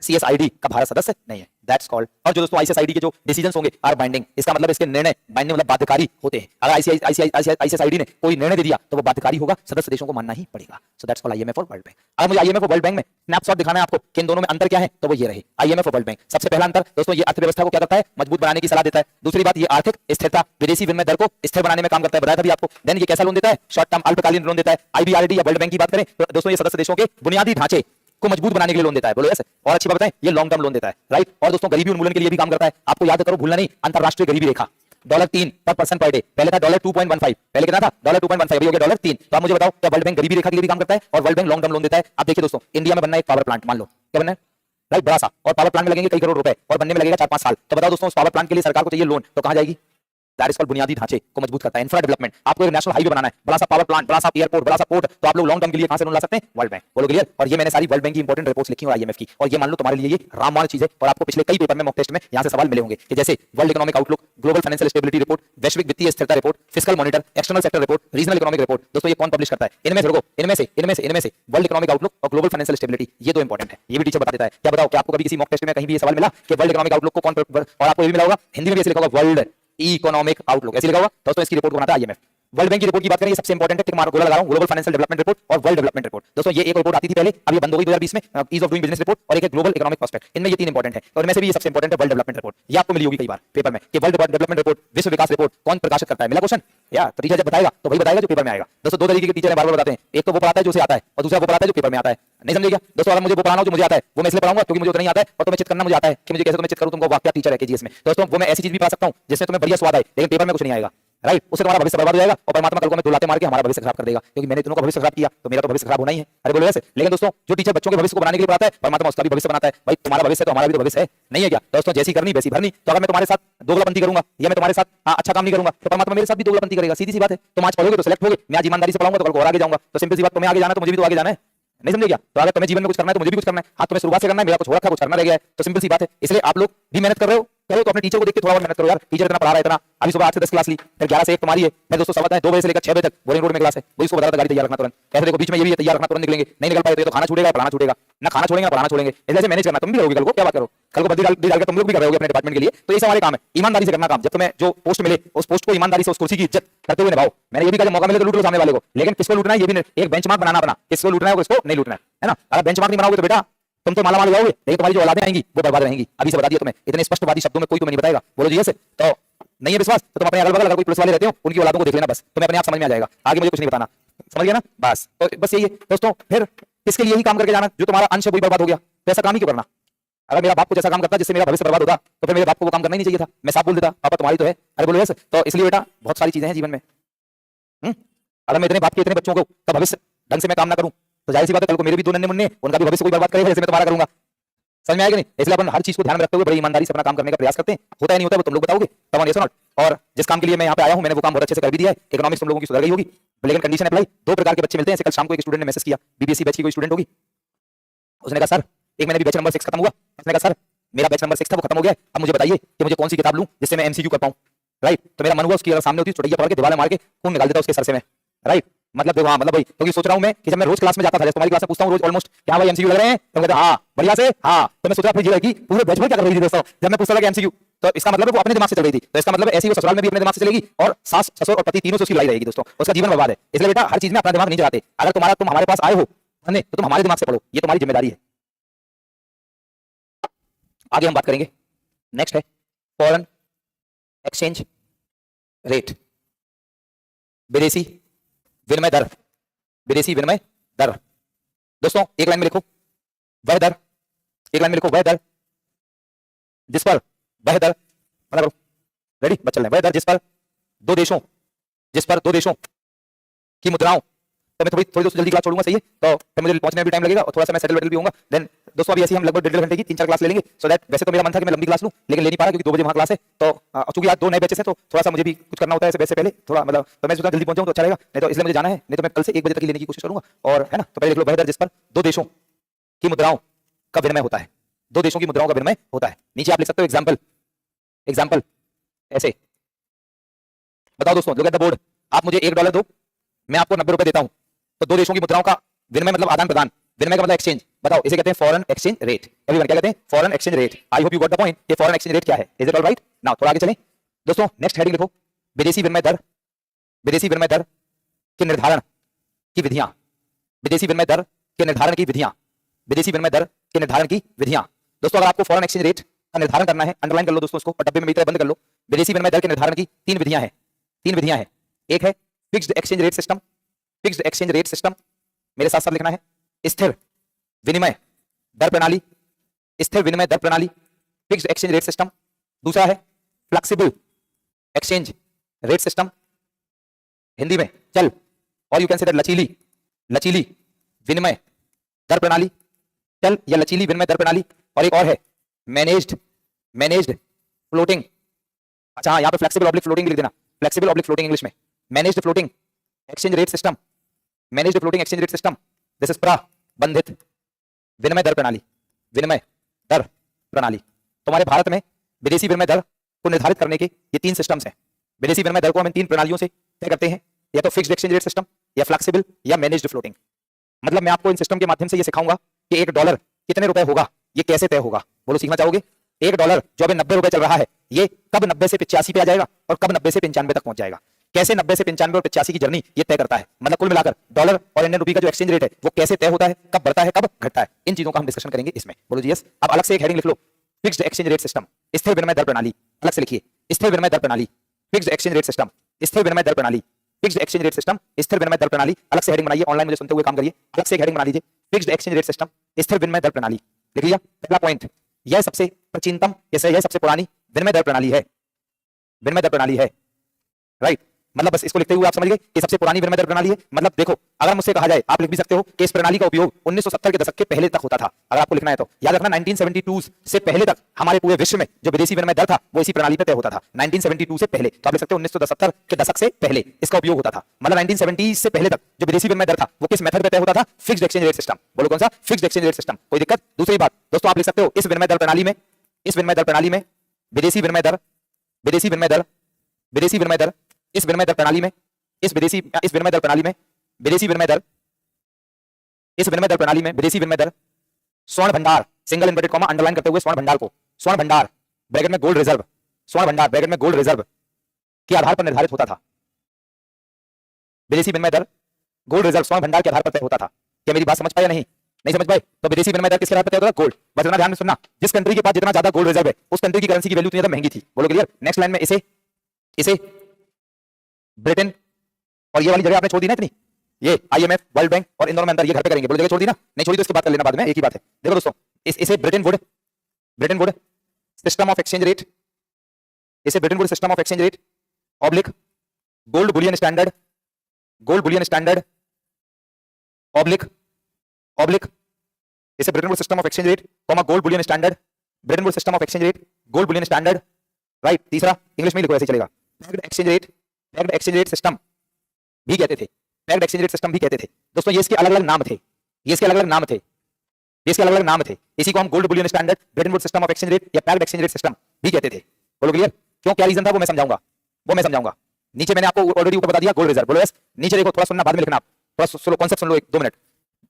CSID का भारत सदस्य नहीं है, दैट्स कॉल्ड। और जो दोस्तों ICSID के जो डिसीजंस होंगे आर बाइंडिंग, इसका मतलब इसके निर्णय बाइंडिंग मतलब बाध्यकारी होते हैं। अगर ICSID ने कोई निर्णय दे दिया तो वो बाध्यकारी होगा, सदस्य देशों को मानना ही पड़ेगा। सो दैट्स कॉल्ड IMF और वर्ल्ड बैंक। अगर मुझे IMF और वर्ल्ड बैंक में स्नैपशॉट दिखाना है आपको कि इन दोनों में अंतर क्या है, तो वो ये रहे IMF और वर्ल्ड बैंक। सबसे पहला अंतर दोस्तों, ये अर्थव्यवस्था को क्या करता है, मजबूत बनाने की सलाह देता है। दूसरी बात, ये आर्थिक स्थिरता, विदेशी विनिमय दर को स्थिर बनाने में काम करता है, बताया था भी आपको। देन ये कैसा लोन देता है, शॉर्ट टर्म अल्पकालीन लोन देता है। IBRD या वर्ल्ड बैंक की बात करें तो दोस्तों ये सदस्य देशों के बुनियादी ढांचे को मजबूत बनाने के लिए लोन देता है, बोलो यस। और अच्छी बात बताएं, ये लॉन्ग टर्म लोन देता है, राइट। और दोस्तों गरीबी उन्मूलन के लिए भी काम करता है। आपको याद करो, भूलना नहीं, अंतरराष्ट्रीय गरीबी रेखा $3 पर पर्सन पर डे, पहले था $2.15, पहले कितना था $2.15, अभी हो गया $3। तो आप मुझे बताओ क्या वर्ल्ड बैंक गरीबी रेखा के लिए भी काम करता है और world bank long term loan देता है? आप देखिए दोस्तों, इंडिया में बनना है एक पावर प्लांट, मान लो क्या बनना है, राइट, बड़ा सा, और पावर प्लांट में लगेंगे कई करोड़ रुपए और बनने में लगेगा 4-5 साल। तो बताओ दोस्तों, उस पावर प्लांट के लिए सरकार को चाहिए लोन, तो कहां जाएगी? दैट इज कॉल्ड बुनियादी ढांचे को मजबूत करता है, इंफ्रा डेवलपमेंट। आपको एक नेशनल हाईवे बनाना है, बड़ा सा पावर प्लांट, बड़ा सा एयरपोर्ट, बड़ा सा पोर्ट, तो आप लोग लॉन्ग टर्म के लिए कहां से लोन ला सकते हैं? वर्ल्ड बैंक, बोलो क्लियर। और ये मैंने सारी वर्ल्ड बैंक की इंपॉर्टेंट रिपोर्ट्स लिखी और IMF की, और ये मान लो तुम्हारे लिए ये रामबाण चीज है। और आपको पिछले कई पेपर में मॉक टेस्ट में यहां से सवाल मिले होंगे कि जैसे world economic outlook, global financial stability report, वैश्विक वित्तीय स्थिरता report, fiscal monitor, external sector report, regional economic report. दोस्तों ये कौन पब्लिश करता है? इनमें से रुको, इनमें से वर्ल्ड इकोनॉमिक आउटलुक और ग्लोबल फाइनेंशियल स्टेबिलिटी, ये दो इंपॉर्टेंट है, ये भी टीचर बता देता है। क्या बताओ कि आपको कभी किसी मॉक टेस्ट में कहीं भी ये सवाल मिला कि वर्ल्ड इकोनॉमिक आउटलुक को कौन, और आपको ये भी मिला होगा हिंदी में भी ऐसे लिखा होगा वर्ल्ड इकोनॉमिक आउटलुक, ऐसे लिखा होगा। दोस्तों इसकी रिपोर्ट को बनाता है IMF। वर्ल्ड बैंक की रिपोर्ट की बात करें, ये सबसे इंपॉर्टेंट है, टिक मारो, गोला लगा रहा हूं, ग्लोबल फाइनेंशियल डेवलपमेंट रिपोर्ट और वर्ल्ड डेवलपमेंट रिपोर्ट। दोस्तों ये एक रिपोर्ट आती थी पहले, अब ये बंद हो गई 2020 में, ease of doing business report, और एक ग्लोबल इकोनॉमिक प्रोस्पेक्ट। इनमें ये तीन इंपॉर्टेंट है, और इनमें से भी ये सबसे इंपॉर्टेंट है वर्ल्ड डेवलपमेंट रिपोर्ट। ये आपको मिली होगी कई बार पेपर में कि वर्ल्ड डेवलपमेंट रिपोर्ट, विश्व विकास रिपोर्ट कौन प्रकाशित करता है, मिला क्वेश्चन या? तो टीचर जब बताएगा तो वही बताएगा जो पेपर में आएगा। दोस्तों दो तरीके के टीचर बार-बार बताते हैं, एक तो वो पढ़ाता है जो उसे आता है, और दूसरा वो पढ़ाता है जो पेपर में आता है। नहीं समझे क्या दोस्तों? अगर मुझे वो पढ़ाना हो जो मुझे आता है, वो मैं इसलिए पढ़ाऊंगा क्योंकि मुझे उतना नहीं आता है, और तुम्हें चिट करना मुझे आता है कि मुझे कैसे तुम्हें चिट करूं, तुमको वाक्य टीचर है KGS में। दोस्तों वो मैं ऐसी चीज भी पढ़ा सकता हूं जिससे तुम्हें बढ़िया स्वाद आए, लेकिन पेपर में कुछ नहीं आएगा, राइट। उससे तुम्हारा भविष्य बर्बाद हो जाएगा, और परमात्मा कल को हमें दो लाते मार के हमारा भविष्य खराब कर देगा, क्योंकि मैंने तुमको भविष्य खराब किया तो मेरा तो भविष्य खराब होना ही है। अरे बोलो ऐसे। लेकिन दोस्तों जो टीचर बच्चों के भविष्य को बनाने के लिए पढ़ाता है, परमात्मा उसका भी भविष्य बनाता है। भाई तुम्हारा भविष्य तो हमारा भी तो भविष्य है, नहीं है क्या दोस्तों? जैसी करनी वैसी भरनी। तो अगर मैं तुम्हारे साथ दोगलापंती करूंगा या मैं तुम्हारे साथ अच्छा काम नहीं करूंगा, तो परमात्मा मेरे साथ भी दोगलापंती करेगा, सीधी सी बात है। तुम आज पढ़ोगे तो सिलेक्ट होगे, मैं आज ईमानदारी से पढ़ाऊंगा तो कल को और आगे जाऊंगा। तो सिंपल सी बात, तुम्हें आगे जाना तो मुझे भी तो आगे जाना है, नहीं समझे क्या? तो अगर तुम्हें जीवन में कुछ करना है तो मुझे भी कुछ करना है। हाँ तुम्हें शुरुआत से करना है, मेरा कुछ हो रखा है, कुछ करना रह गया है, तो सिंपल सी बात है। इसलिए आप लोग भी मेहनत कर रहे हो तो अपने टीचर को देख के थोड़ा और मेहनत करो यार। टीचर इतना पढ़ा रहा है, इतना, अभी सुबह 8 से 10 क्लास ली, फिर 11 से 1 तुम्हारी है, फिर दोस्तों 2 बजे से लेकर 6 बजे तक बोरिंग रोड में क्लास है, वही उसको बता रहा था गाड़ी तैयार रखना तुरंत। ऐसे देखो बीच में ये भी तैयार रखना, तुरंत निकलेंगे, नहीं निकल पाए तो खाना छूटेगा, पढ़ाना छूटेगा, ना खाना छोड़ेंगे ना पढ़ाना छोड़ेंगे। ऐसे मैनेज करना, तुम भी करोगे कल को, क्या बात करो, कल को बदली डाल के तुम लोग भी कर रहे होगे अपने डिपार्टमेंट के लिए। तो ये हमारे काम है, ईमानदारी से करना काम। जब तुम्हें जो पोस्ट मिले उस पोस्ट को ईमानदारी से, उस कुर्सी की इज्जत करते हुए निभाओ। मैंने ये भी कहा मौका मिले तो लूट लो सामने वाले को, लेकिन किसको लूटना है ये भी एक बेंचमार्क बनाना अपना, किसको लूटना है किसको नहीं लूटना है ना। अगर बेंचमार्क नहीं बनाओगे तो बेटा तुम तो माला माल जाओगे, लेकिन तुम्हारी जो औलादें आएंगी वो बर्बाद रहेंगी। अभी से बता दिया तुम्हें, इतने स्पष्टवादी शब्दों में कोई तुम्हें नहीं बताएगा, बोलो जी ऐसे। तो नहीं है विश्वास तो तुम अपने अगल बगल अगर कोई पुलिस वाले रहते हो उनकी औलादों को देख लेना, बस तुम्हें अपने आप समझ में आ जाएगा। आगे मुझे कुछ नहीं बताना, समझ गया ना? बस तो बस यही है दोस्तों। फिर किसके लिए ही काम करके जाना, जो तुम्हारा अंश है वही बर्बाद हो गया, तो ऐसा काम ही क्यों करना? अगर मेरा बाप कुछ ऐसा काम करता जिससे मेरा भविष्य बर्बाद होता तो फिर मेरे बाप को वो काम करना ही नहीं चाहिए था। मैं साफ बोल देता पापा तुम्हारी तो है, अरे बोलो ऐसे। तो इसलिए बेटा बहुत सारी चीजें हैं जीवन में, अगर मैं इतने बाप के इतने बच्चों का भविष्य ढंग से मैं काम ना करूं तो जाहिर सी बात है कल को मेरे भी 2 नन्हे मुन्ने, उनका भी भविष्य कोई बर्बाद करेगा जैसे मैं तुम्हारा करूंगा। समझ में आएगा नहीं? इसलिए अपन हर चीज को ध्यान में रखते हुए बड़ी ईमानदारी से अपना काम करने का प्रयास करते हैं। होता है नहीं होता वो तुम लोग बताओगे, तब यस नॉट। और जिस काम के लिए मैं यहाँ पे आया हूँ मैंने वो काम बहुत अच्छे से कर भी दिया है। इकोनॉमिक्स तुम लोगों की सुधर गई होगी, लेकिन कंडीशन अप्लाई, 2 प्रकार के बच्चे मिलते हैं। कल शाम को एक स्टूडेंट ने मैसेज किया, BBSC बैच की कोई स्टूडेंट होगी, उसने कहा सर एक महीने भी बैच नंबर 6 खत्म हुआ, उसने कहा सर मेरा बैच नंबर 6 था वो खत्म हो गया, अब मुझे बताइए कि मुझे कौन सी किताब लूं जिससे मैं MCQ कर पाऊं, राइट। तो मेरा मन हुआ उसकी अगर सामने होती चुटैया पकड़ के दीवार में मार के खून निकाल देता उसके सर से मैं, राइट। मतलब देखो, हाँ मतलब भाई, क्योंकि सोच रहा हूं मैं कि जब मैं रोज क्लास में जाता था, जब तुम्हारी क्लास में पूछता हूं रोज ऑलमोस्ट क्या भाई MCQ लग रहे हैं, तो कहते हाँ बढ़िया से, हाँ। तो मैं सोच रहा था कि पूरे बैच में क्या कर रही थी दोस्तों जब मैं पूछता था कि MCQ, तो इसका मतलब है वो अपने दिमाग से चल रही थी, तो इसका मतलब ऐसी वो ससुराल में भी अपने दिमाग से चलेगी और सास ससुर और पति तीनों से उसकी लड़ाई रहेगी दोस्तों, उसका जीवन बर्बाद है। इसलिए बेटा हर चीज में अपना दिमाग नहीं चलाते। अगर तुम हमारे पास आए हो तो तुम हमारे दिमाग से पढ़ो, ये तुम्हारी जिम्मेदारी है। आगे हम बात करेंगे, नेक्स्ट है फॉरेन एक्सचेंज रेट, विदेशी विनिमय दर। विदेशी विनिमय दर दोस्तों एक लाइन में लिखो वह दर, एक लाइन में लिखो वह दर जिस पर, वह दर मतलब रेडी बच चल रहे हैं, वह दर जिस पर दो देशों की मुद्राओं। तो मैं थोड़ी दोस्तों जल्दी क्लास छोड़ूंगा, सही है? तो फिर मुझे पहुंचने में भी टाइम लगेगा और थोड़ा सा मैं सेटल वेटल भी होऊंगा। देन दोस्तों अभी ऐसे हम लगभग 1.5 घंटे की 3-4 क्लास ले लेंगे, सो दैट वैसे तो मेरा मन था कि मैं लंबी क्लास लूं लेकिन ले नहीं पा रहा क्योंकि 2 बजे वहां क्लास है। तो चूंकि आज 2 नए बैचेस है तो थोड़ा सा मुझे भी कुछ करना होता है वैसे पहले थोड़ा, मतलब तो मैं सोचा जल्दी पहुंच जाऊं तो अच्छा रहेगा, नहीं तो इसलिए मुझे जाना है, नहीं तो मैं कल से 1 बजे तक ही लेने की कोशिश करूंगा। और है ना, तो पहले देख लो, वह दर जिस पर 2 देशों की मुद्राओं का विनिमय होता है, 2 देशों की मुद्राओं का विनिमय होता है। नीचे आप लिख सकते हो एग्जाम्पल ऐसे। बताओ दोस्तों, लुक एट द बोर्ड, आप मुझे $1 दो, मैं आपको $90 देता हूं, तो 2 देशों की मुद्राओं का विनिमय मतलब आदान प्रदान विनिमय का मतलब एक्सचेंज, बताओ इसे कहते हैं फॉरेन एक्सचेंज रेट। एवरीवन क्या कहते हैं? Foreign exchange rate. I hope you got the point कि फॉरेन एक्सचेंज रेट क्या है। Is it all right? Now थोड़ा आगे चलें दोस्तों, नेक्स्ट हेडिंग लिखो, विदेशी विनिमय दर, विदेशी विनिमय दर के निर्धारण की विधियां, विदेशी विनिमय दर के निर्धारण की विधियां, विदेशी विनिमय दर के निर्धारण की विधियां। दोस्तों अगर आपको फॉरेन एक्सचेंज रेट का निर्धारण करना है, अंडरलाइन कर लो दोस्तों उसको, और डब्बे में मेरी तरह बंद कर लो। विदेशी विनिमय दर के निर्धारण की तीन विधियां हैं, तीन विधियां हैं। एक है fixed exchange rate system, fixed exchange rate system, मेरे साथ साथ लिखना है, स्थिर विनिमय दर प्रणाली, स्थिर विनिमय दर प्रणाली, फिक्स्ड एक्सचेंज रेट सिस्टम। दूसरा है flexible exchange rate system, Hindi में चल, और यू कैन से दैट लचीली, लचीली विनिमय दर प्रणाली, चल या लचीली विनिमय दर प्रणाली। और एक और है मैनेज्ड, मैनेज्ड फ्लोटिंग, अच्छा हाँ यहाँ पे फ्लेक्सिबल ऑब्लिक फ्लोटिंग लिख देना, फ्लेक्सिबल ऑब्लिक फ्लोटिंग इंग्लिश में, managed floating exchange rate system, managed floating exchange rate system. This is प्रबंधित विनिमय दर प्रणाली, विनिमय दर प्रणाली। तुम्हारे भारत में विदेशी विनिमय दर को निर्धारित करने के ये तीन सिस्टम्स हैं। विदेशी विनिमय दर को हम इन तीन प्रणालियों से तय करते हैं, या तो फिक्स्ड एक्सचेंज रेट सिस्टम, या फ्लेक्सिबल, या मैनेज्ड फ्लोटिंग। मतलब मैं आपको इन सिस्टम के माध्यम से ये सिखाऊंगा कि एक डॉलर कितने रुपए होगा, ये कैसे तय होगा। बोलो सीखना चाहोगे? एक डॉलर जो अभी 90 रुपए चल रहा है, ये कब 90 से 85 पे आ जाएगा और कब 90 से 95 तक पहुंच जाएगा। कैसे 90 से 95 और 85 की जर्नी ये तय करता है। मतलब कुल मिलाकर डॉलर और इंडियन रुपये का जो एक्सचेंज रेट है वो कैसे तय होता है, कब बढ़ता है कब घटता है, इन चीजों का हम डिस्कशन करेंगे इसमें। बोलो जी यस। अब अलग से एक हेडिंग लिख लो, फिक्स्ड एक्सचेंज रेट सिस्टम, स्थिर विनिमय दर प्रणाली। अलग से लिखिए, स्थिर विनिमय दर प्रणाली, फिक्स्ड एक्सचेंज रेट सिस्टम, स्थिर विनिमय दर प्रणाली, फिक्स्ड एक्सचेंज रेट सिस्टम, स्थिर विनिमय दर प्रणाली। अलग से हेडिंग बनाइए, ऑनलाइन मुझे सुनते हुए काम करिए, अलग से एक हेडिंग बना लीजिए, फिक्स्ड एक्सचेंज रेट सिस्टम, स्थिर विनिमय दर प्रणाली। लिख लिया? पहला पॉइंट, यह सबसे प्राचीनतम, यह सबसे पुरानी विनिमय दर प्रणाली है, विनिमय दर प्रणाली है, राइट। मतलब बस इसको लिखते हुए आप समझ गए कि सबसे पुरानी विनिमय दर प्रणाली है। मतलब देखो, अगर मुझसे कहा जाए, आप लिख भी सकते हो कि इस प्रणाली का उपयोग 1970 के दशक के पहले तक होता था। अगर आपको लिखना है तो याद रखना 1972 से पहले तक हमारे पूरे विश्व में जो विदेशी विनिमय दर था वो इसी प्रणाली पर तय होता था। 1972 से पहले, तो आप लिख सकते हो 1970 के दशक से पहले इसका उपयोग होता था। मतलब 1970 से पहले तक जो विदेशी विनिमय दर था वो किस मेथड पे तय होता था? Fixed exchange rate system. बोलो कौन सा? Fixed exchange rate system. कोई दिक्कत? दूसरी बात दोस्तों, आप लिख सकते हो इस विनिमय दर प्रणाली में, इस विनिमय दर प्रणाली में विदेशी विनिमय दर, विदेशी विनिमय दर, विदेशी विनिमय दर, इस विनिमय दर प्रणाली में, इस विनिमय दर प्रणाली में विदेशी विनिमय दर, इस विनिमय दर प्रणाली में विदेशी विनिमय दर स्वर्ण भंडार, सिंगल इन्वर्टेड कॉमा अंडरलाइन करते हुए स्वर्ण भंडार को, स्वर्ण भंडार ब्रैकेट में गोल्ड रिजर्व, स्वर्ण भंडार ब्रैकेट में गोल्ड रिजर्व के आधार पर निर्धारित होता था। विदेशी विनिमय दर गोल्ड रिजर्व स्वर्ण भंडार के आधार पर तय होता था। क्या मेरी बात समझ पाए या नहीं? नहीं समझ पाए तो विदेशी विनिमय दर किसके आधार पर तय होता था? गोल्ड। बस इतना ध्यान में सुनना, जिस कंट्री के पास जितना ज्यादा गोल्ड रिजर्व है उस कंट्री की करेंसी की वैल्यू उतनी ज्यादा महंगी थी। बोलो क्लियर? नेक्स्ट लाइन में इसे ब्रिटेन, और ये वाली जगह आपने छोड़ दी ना इतनी, ये आईएमएफ, वर्ल्ड बैंक और इंदौर में अंदर, ये घर पे करेंगे। बोलो जगह छोड़ दी ना? नहीं छोड़ी तो इसकी बात कर लेना बाद में, एक ही बात है। देखो दोस्तों, इसे Bretton Woods system of exchange rate, इसे Bretton Woods system of exchange rate oblique gold bullion standard, gold bullion standard oblique इसे Bretton Woods system of exchange rate comma gold bullion standard, Bretton Woods system of exchange rate gold bullion standard, right. तीसरा English में लिखो, ऐसे चलेगा, pegged exchange rate, pegged exchange rate system भी कहते थे, packed exchange rate system भी कहते थे दोस्तों। ये इसके अलग अलग नाम थे, ये इसके अलग अलग नाम थे, ये इसके अलग अलग नाम थे। इसी को हम gold bullion standard, Bretton Woods system of exchange rate या पैक्ड एक्सचेंज रेट सिस्टम भी कहते थे। बोलो क्लियर? क्यों, क्या रीजन था वो मैं समझाऊंगा, वो मैं समझाऊंगा। नीचे मैंने आपको ऑलरेडी ऊपर बता दिया गोल्ड रिजर्व। बोलो यस। नीचे देखो, थोड़ा सुनना, बाद में लिखना, आप थोड़ा सुनो, कॉन्सेप्ट सुन लो 1-2 मिनट।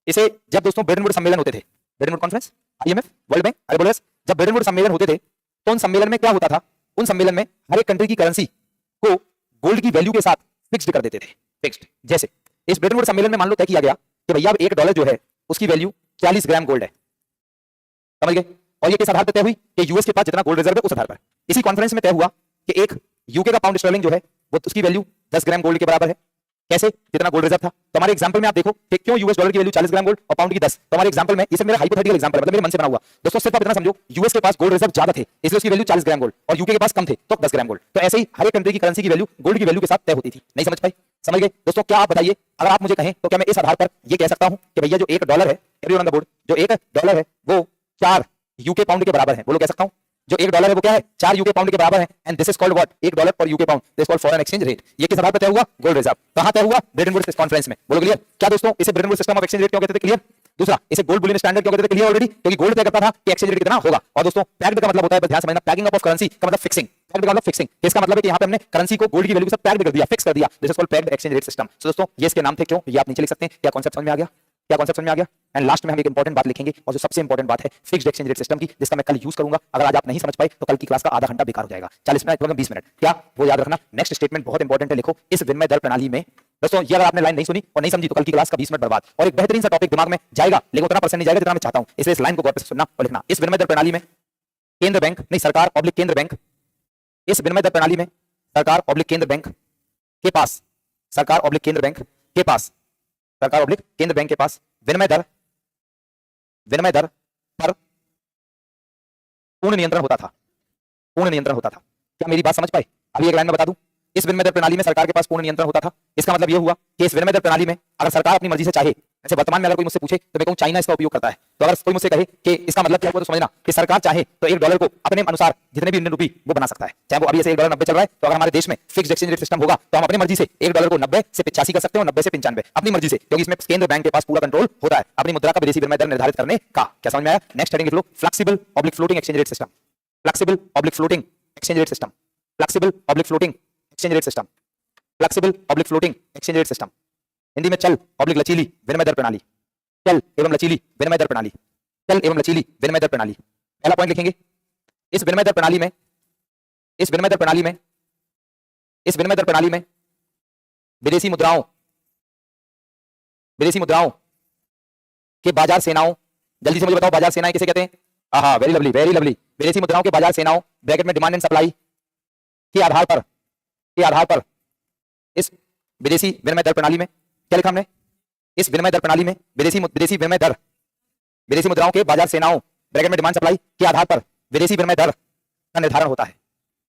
इसे जब दोस्तों ब्रिटेन वुड सम्मेलन होते थे, Britain would conference, IMF, world bank, अरे बोलो यस, जब ब्रिटेन वुड सम्मेलन होते थे तो उन सम्मेलन में क्या होता था? उन सम्मेलन में हर एक कंट्री की करेंसी को गोल्ड की वैल्यू के साथ फिक्स्ड कर देते थे, फिक्स्ड। जैसे इस ब्रिटेन वुड सम्मेलन में मान लो तय किया गया कि भैया अब $1 जो है उसकी वैल्यू 40 ग्राम गोल्ड है, समझ गए? और ये किस आधार पर तय हुई? कि यूएस के पास जितना गोल्ड रिजर्व है उस आधार पर। इसी कॉन्फ्रेंस में तय हुआ कि एक यूके का पाउंड स्टर्लिंग जो है वो उसकी वैल्यू 10 ग्राम गोल्ड के बराबर है। कैसे? जितना गोल्ड रिजर्व था। तो हमारे एग्जांपल में आप देखो कि क्यों यूएस डॉलर की वैल्यू 40 ग्राम गोल्ड और पाउंड की 10। तो हमारे एग्जांपल में, ये सब मेरा हाइपोथेटिकल एग्जांपल है, मतलब मेरे मन से बना हुआ। दोस्तों सिर्फ आप इतना समझो, यूएस के पास गोल्ड रिजर्व ज्यादा थे इसलिए उसकी वैल्यू 40 ग्राम गोल्ड, और यूके के पास कम थे तो 10 ग्राम गोल्ड। तो ऐसे ही हर एक कंट्री की करेंसी की वैल्यू गोल्ड की वैल्यू के साथ तय होती थी। नहीं समझ पाए? समझ गए दोस्तों? क्या आप बताइए, अगर आप मुझे कहें तो क्या मैं इस आधार पर ये कह सकता हूं कि भैया जो $1 है, एवरीवन ऑन द बोर्ड, जो $1 है वो 4 यूके पाउंड के बराबर है? बोलो कह सकता हूं? जो $1 है वो क्या है? 4 यूके पाउंड के बराबर है। And this is called what? $1 पर UK pound, this called foreign exchange rate. ये किस आधार पर तय हुआ? Gold reserve. कहां तय हुआ? ब्रिटेन वुड कॉन्फ्रेंस में। बोलो क्लियर? क्या दोस्तों इसे Bretton Woods system of exchange rate क्यों कहते थे? क्लियर? दूसरा, इसे गोल्ड बुलियन स्टैंडर्ड क्यों कहते थे? क्लियर ऑलरेडी, क्योंकि गोल्ड तय करता था कि एक्सचेंज रेट कितना होगा। और दोस्तों पैक्ड का मतलब होता है, ध्यान समझना, पैकिंग अप ऑफ करेंसी का मतलब फिक्सिंग। पैक्ड का मतलब फिक्सिंग, इसका मतलब है कि यहां पे हमने करेंसी को गोल्ड की वैल्यू के साथ पैक्ड कर दिया, फिक्स कर दिया। This is called pegged exchange rate system. So दोस्तों ये इसके नाम थे। क्यों? ये आप नीचे लिख सकते हैं। क्या कॉन्सेप्ट समझ में आ गया? क्या कॉन्सेप्ट समझ में आ गया? एंड लास्ट में हम एक इंपॉर्टेंट बात लिखेंगे, और जो सबसे इंपॉर्टेंट बात है फिक्स्ड एक्सचेंज रेट सिस्टम की, जिसका मैं कल यूज करूंगा। अगर आज आप नहीं समझ पाए तो कल की क्लास का आधा घंटा बेकार हो जाएगा। 40 मिनट मतलब 20 मिनट, क्या वो याद रखना। नेक्स्ट स्टेटमेंट बहुत इंपॉर्टेंट है, लिखो इस विनिमय दर प्रणाली में। दोस्तों ये अगर आपने लाइन नहीं सुनी और नहीं समझी तो कल की क्लास का 20 मिनट बर्बाद। और एक बेहतरीन सा टॉपिक दिमाग में जाएगा, लेकिन उतना परसेंट नहीं जाएगा जितना मैं चाहता हूं, इसलिए इस लाइन को गौर से सुनना और लिखना। इस विनिमय दर प्रणाली में केंद्र बैंक नहीं, सरकार ऑब्लिक केंद्र बैंक, इस विनिमय दर प्रणाली में सरकार ऑब्लिक केंद्र बैंक के पास, सरकार ऑब्लिक केंद्र बैंक के पास, सरकार ऑब्लिक केंद्र बैंक के पास विनिमय दर पर पूर्ण नियंत्रण होता था, पूर्ण नियंत्रण होता था। क्या मेरी बात समझ पाए? अभी एक लाइन में बता दूं, इस विनिमय दर प्रणाली में सरकार के पास पूर्ण नियंत्रण होता था। इसका मतलब यह हुआ कि इस विनिमय दर प्रणाली में अगर सरकार अपनी मर्जी से चाहे, जैसे वर्तमान में अगर कोई मुझसे पूछे तो मैं कहूं चाइना इसका उपयोग करता है, तो अगर कोई मुझसे कहे कि इसका मतलब क्या हुआ, तो समझना कि सरकार चाहे तो $1 को अपने अनुसार जितने भी इंडियन रुपी वो बना सकता है। चाहे वो अभी ऐसे $1.90 चल रहा है, तो अगर हमारे देश में फिक्स्ड एक्सचेंज रेट सिस्टम होगा तो हम अपनी मर्जी से $1 को 90 से 85 कर सकते हैं और 90 से 95 अपनी मर्जी से, क्योंकि इसमें केंद्र बैंक के पास पूरा कंट्रोल होता है अपनी मुद्रा का विदेशी विनिमय दर निर्धारित करने का। क्या समझ में आया? नेक्स्ट हेडिंग लिख लो, flexible oblique floating exchange rate system, flexible oblique floating exchange rate system, flexible oblique floating exchange rate system, flexible oblique floating exchange rate system. Hindi में चल ऑब्लिक लचीली विनिमय दर प्रणाली, चल एवं लचीली विनिमय दर प्रणाली, चल एवं लचीली विनिमय दर प्रणाली। पहला पॉइंट लिखेंगे, इस विनिमय दर प्रणाली में, इस विनिमय दर प्रणाली में, इस विनिमय दर प्रणाली में विदेशी मुद्राओं, विदेशी मुद्राओं के बाजार सेनाओं, जल्दी से मुझे बताओ बाजार सेनाएं किसे कहते हैं? आहा, वेरी लवली, वेरी लवली। विदेशी मुद्राओं के बाजार सेनाओं ब्रैकेट में डिमांड एंड सप्लाई के आधार पर, के आधार पर इस विदेशी विनिमय दर प्रणाली में क्या लिखा हमने? इस विनिमय दर प्रणाली में विदेशी विनिमय दर, विदेशी मुद्राओं के बाजार सेनाओं ब्रैकेट में डिमांड सप्लाई के आधार पर विदेशी विनिमय दर का निर्धारण होता है।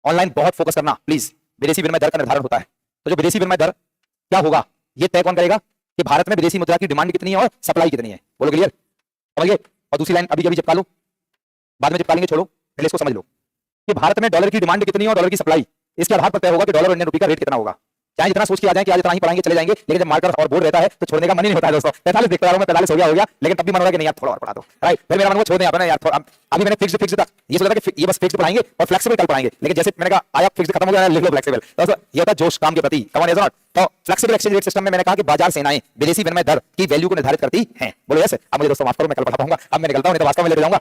ऑनलाइन बहुत फोकस करना प्लीज, विदेशी विनिमय दर का निर्धारण होता है। तो जो विदेशी विनिमय दर क्या होगा, ये तय कौन करेगा कि भारत में विदेशी मुद्रा की डिमांड कितनी है और सप्लाई कितनी है? बोलो क्लियर? समझिए। और दूसरी लाइन अभी अभी चिपका लो, बाद में चिपका लेंगे, छोड़ो, पहले इसको समझ लो कि भारत में डॉलर की डिमांड कितनी है और डॉलर की सप्लाई, इसके आधार पर तय होगा कि डॉलर और इंडियन रुपये का रेट कितना होगा। चाहे जितना सोच के आ जाए कि आज इतना ही पढ़ाएंगे चले जाएंगे, लेकिन जब मार्कर और बोर्ड रहता है तो छोड़ने का मन ही नहीं होता है दोस्तों। 45 देखता रहा हूं मैं, 45 हो गया, लेकिन तब भी मन हो रहा है कि नहीं यार थोड़ा और पढ़ा दो, राइट? फिर मेरा मन हुआ छोड़ दें आपने यार, अभी मैंने फिक्स्ड था, ये सोचा था कि ये बस फिक्स्ड पढ़ाएंगे और फ्लेक्सिबल कल पढ़ाएंगे, लेकिन जैसे मैंने कहा आया फिक्स्ड खत्म हो गया, लिख लो फ्लेक्सिबल। दोस्तों ये होता है जोश काम के प्रति, कम ऑन इज नॉट। तो फ्लेक्सिबल एक्सचेंज रेट सिस्टम में मैंने कहा कि बाजार सेनाएं विदेशी विनिमय दर की वैल्यू को निर्धारित करती हैं। बोलो यस। अब मुझे दोस्तों माफ करो, मैं कल पढ़ा पाऊंगा, अब मैं निकलता हूं, नहीं तो वास्तव में लेके जाऊंगा।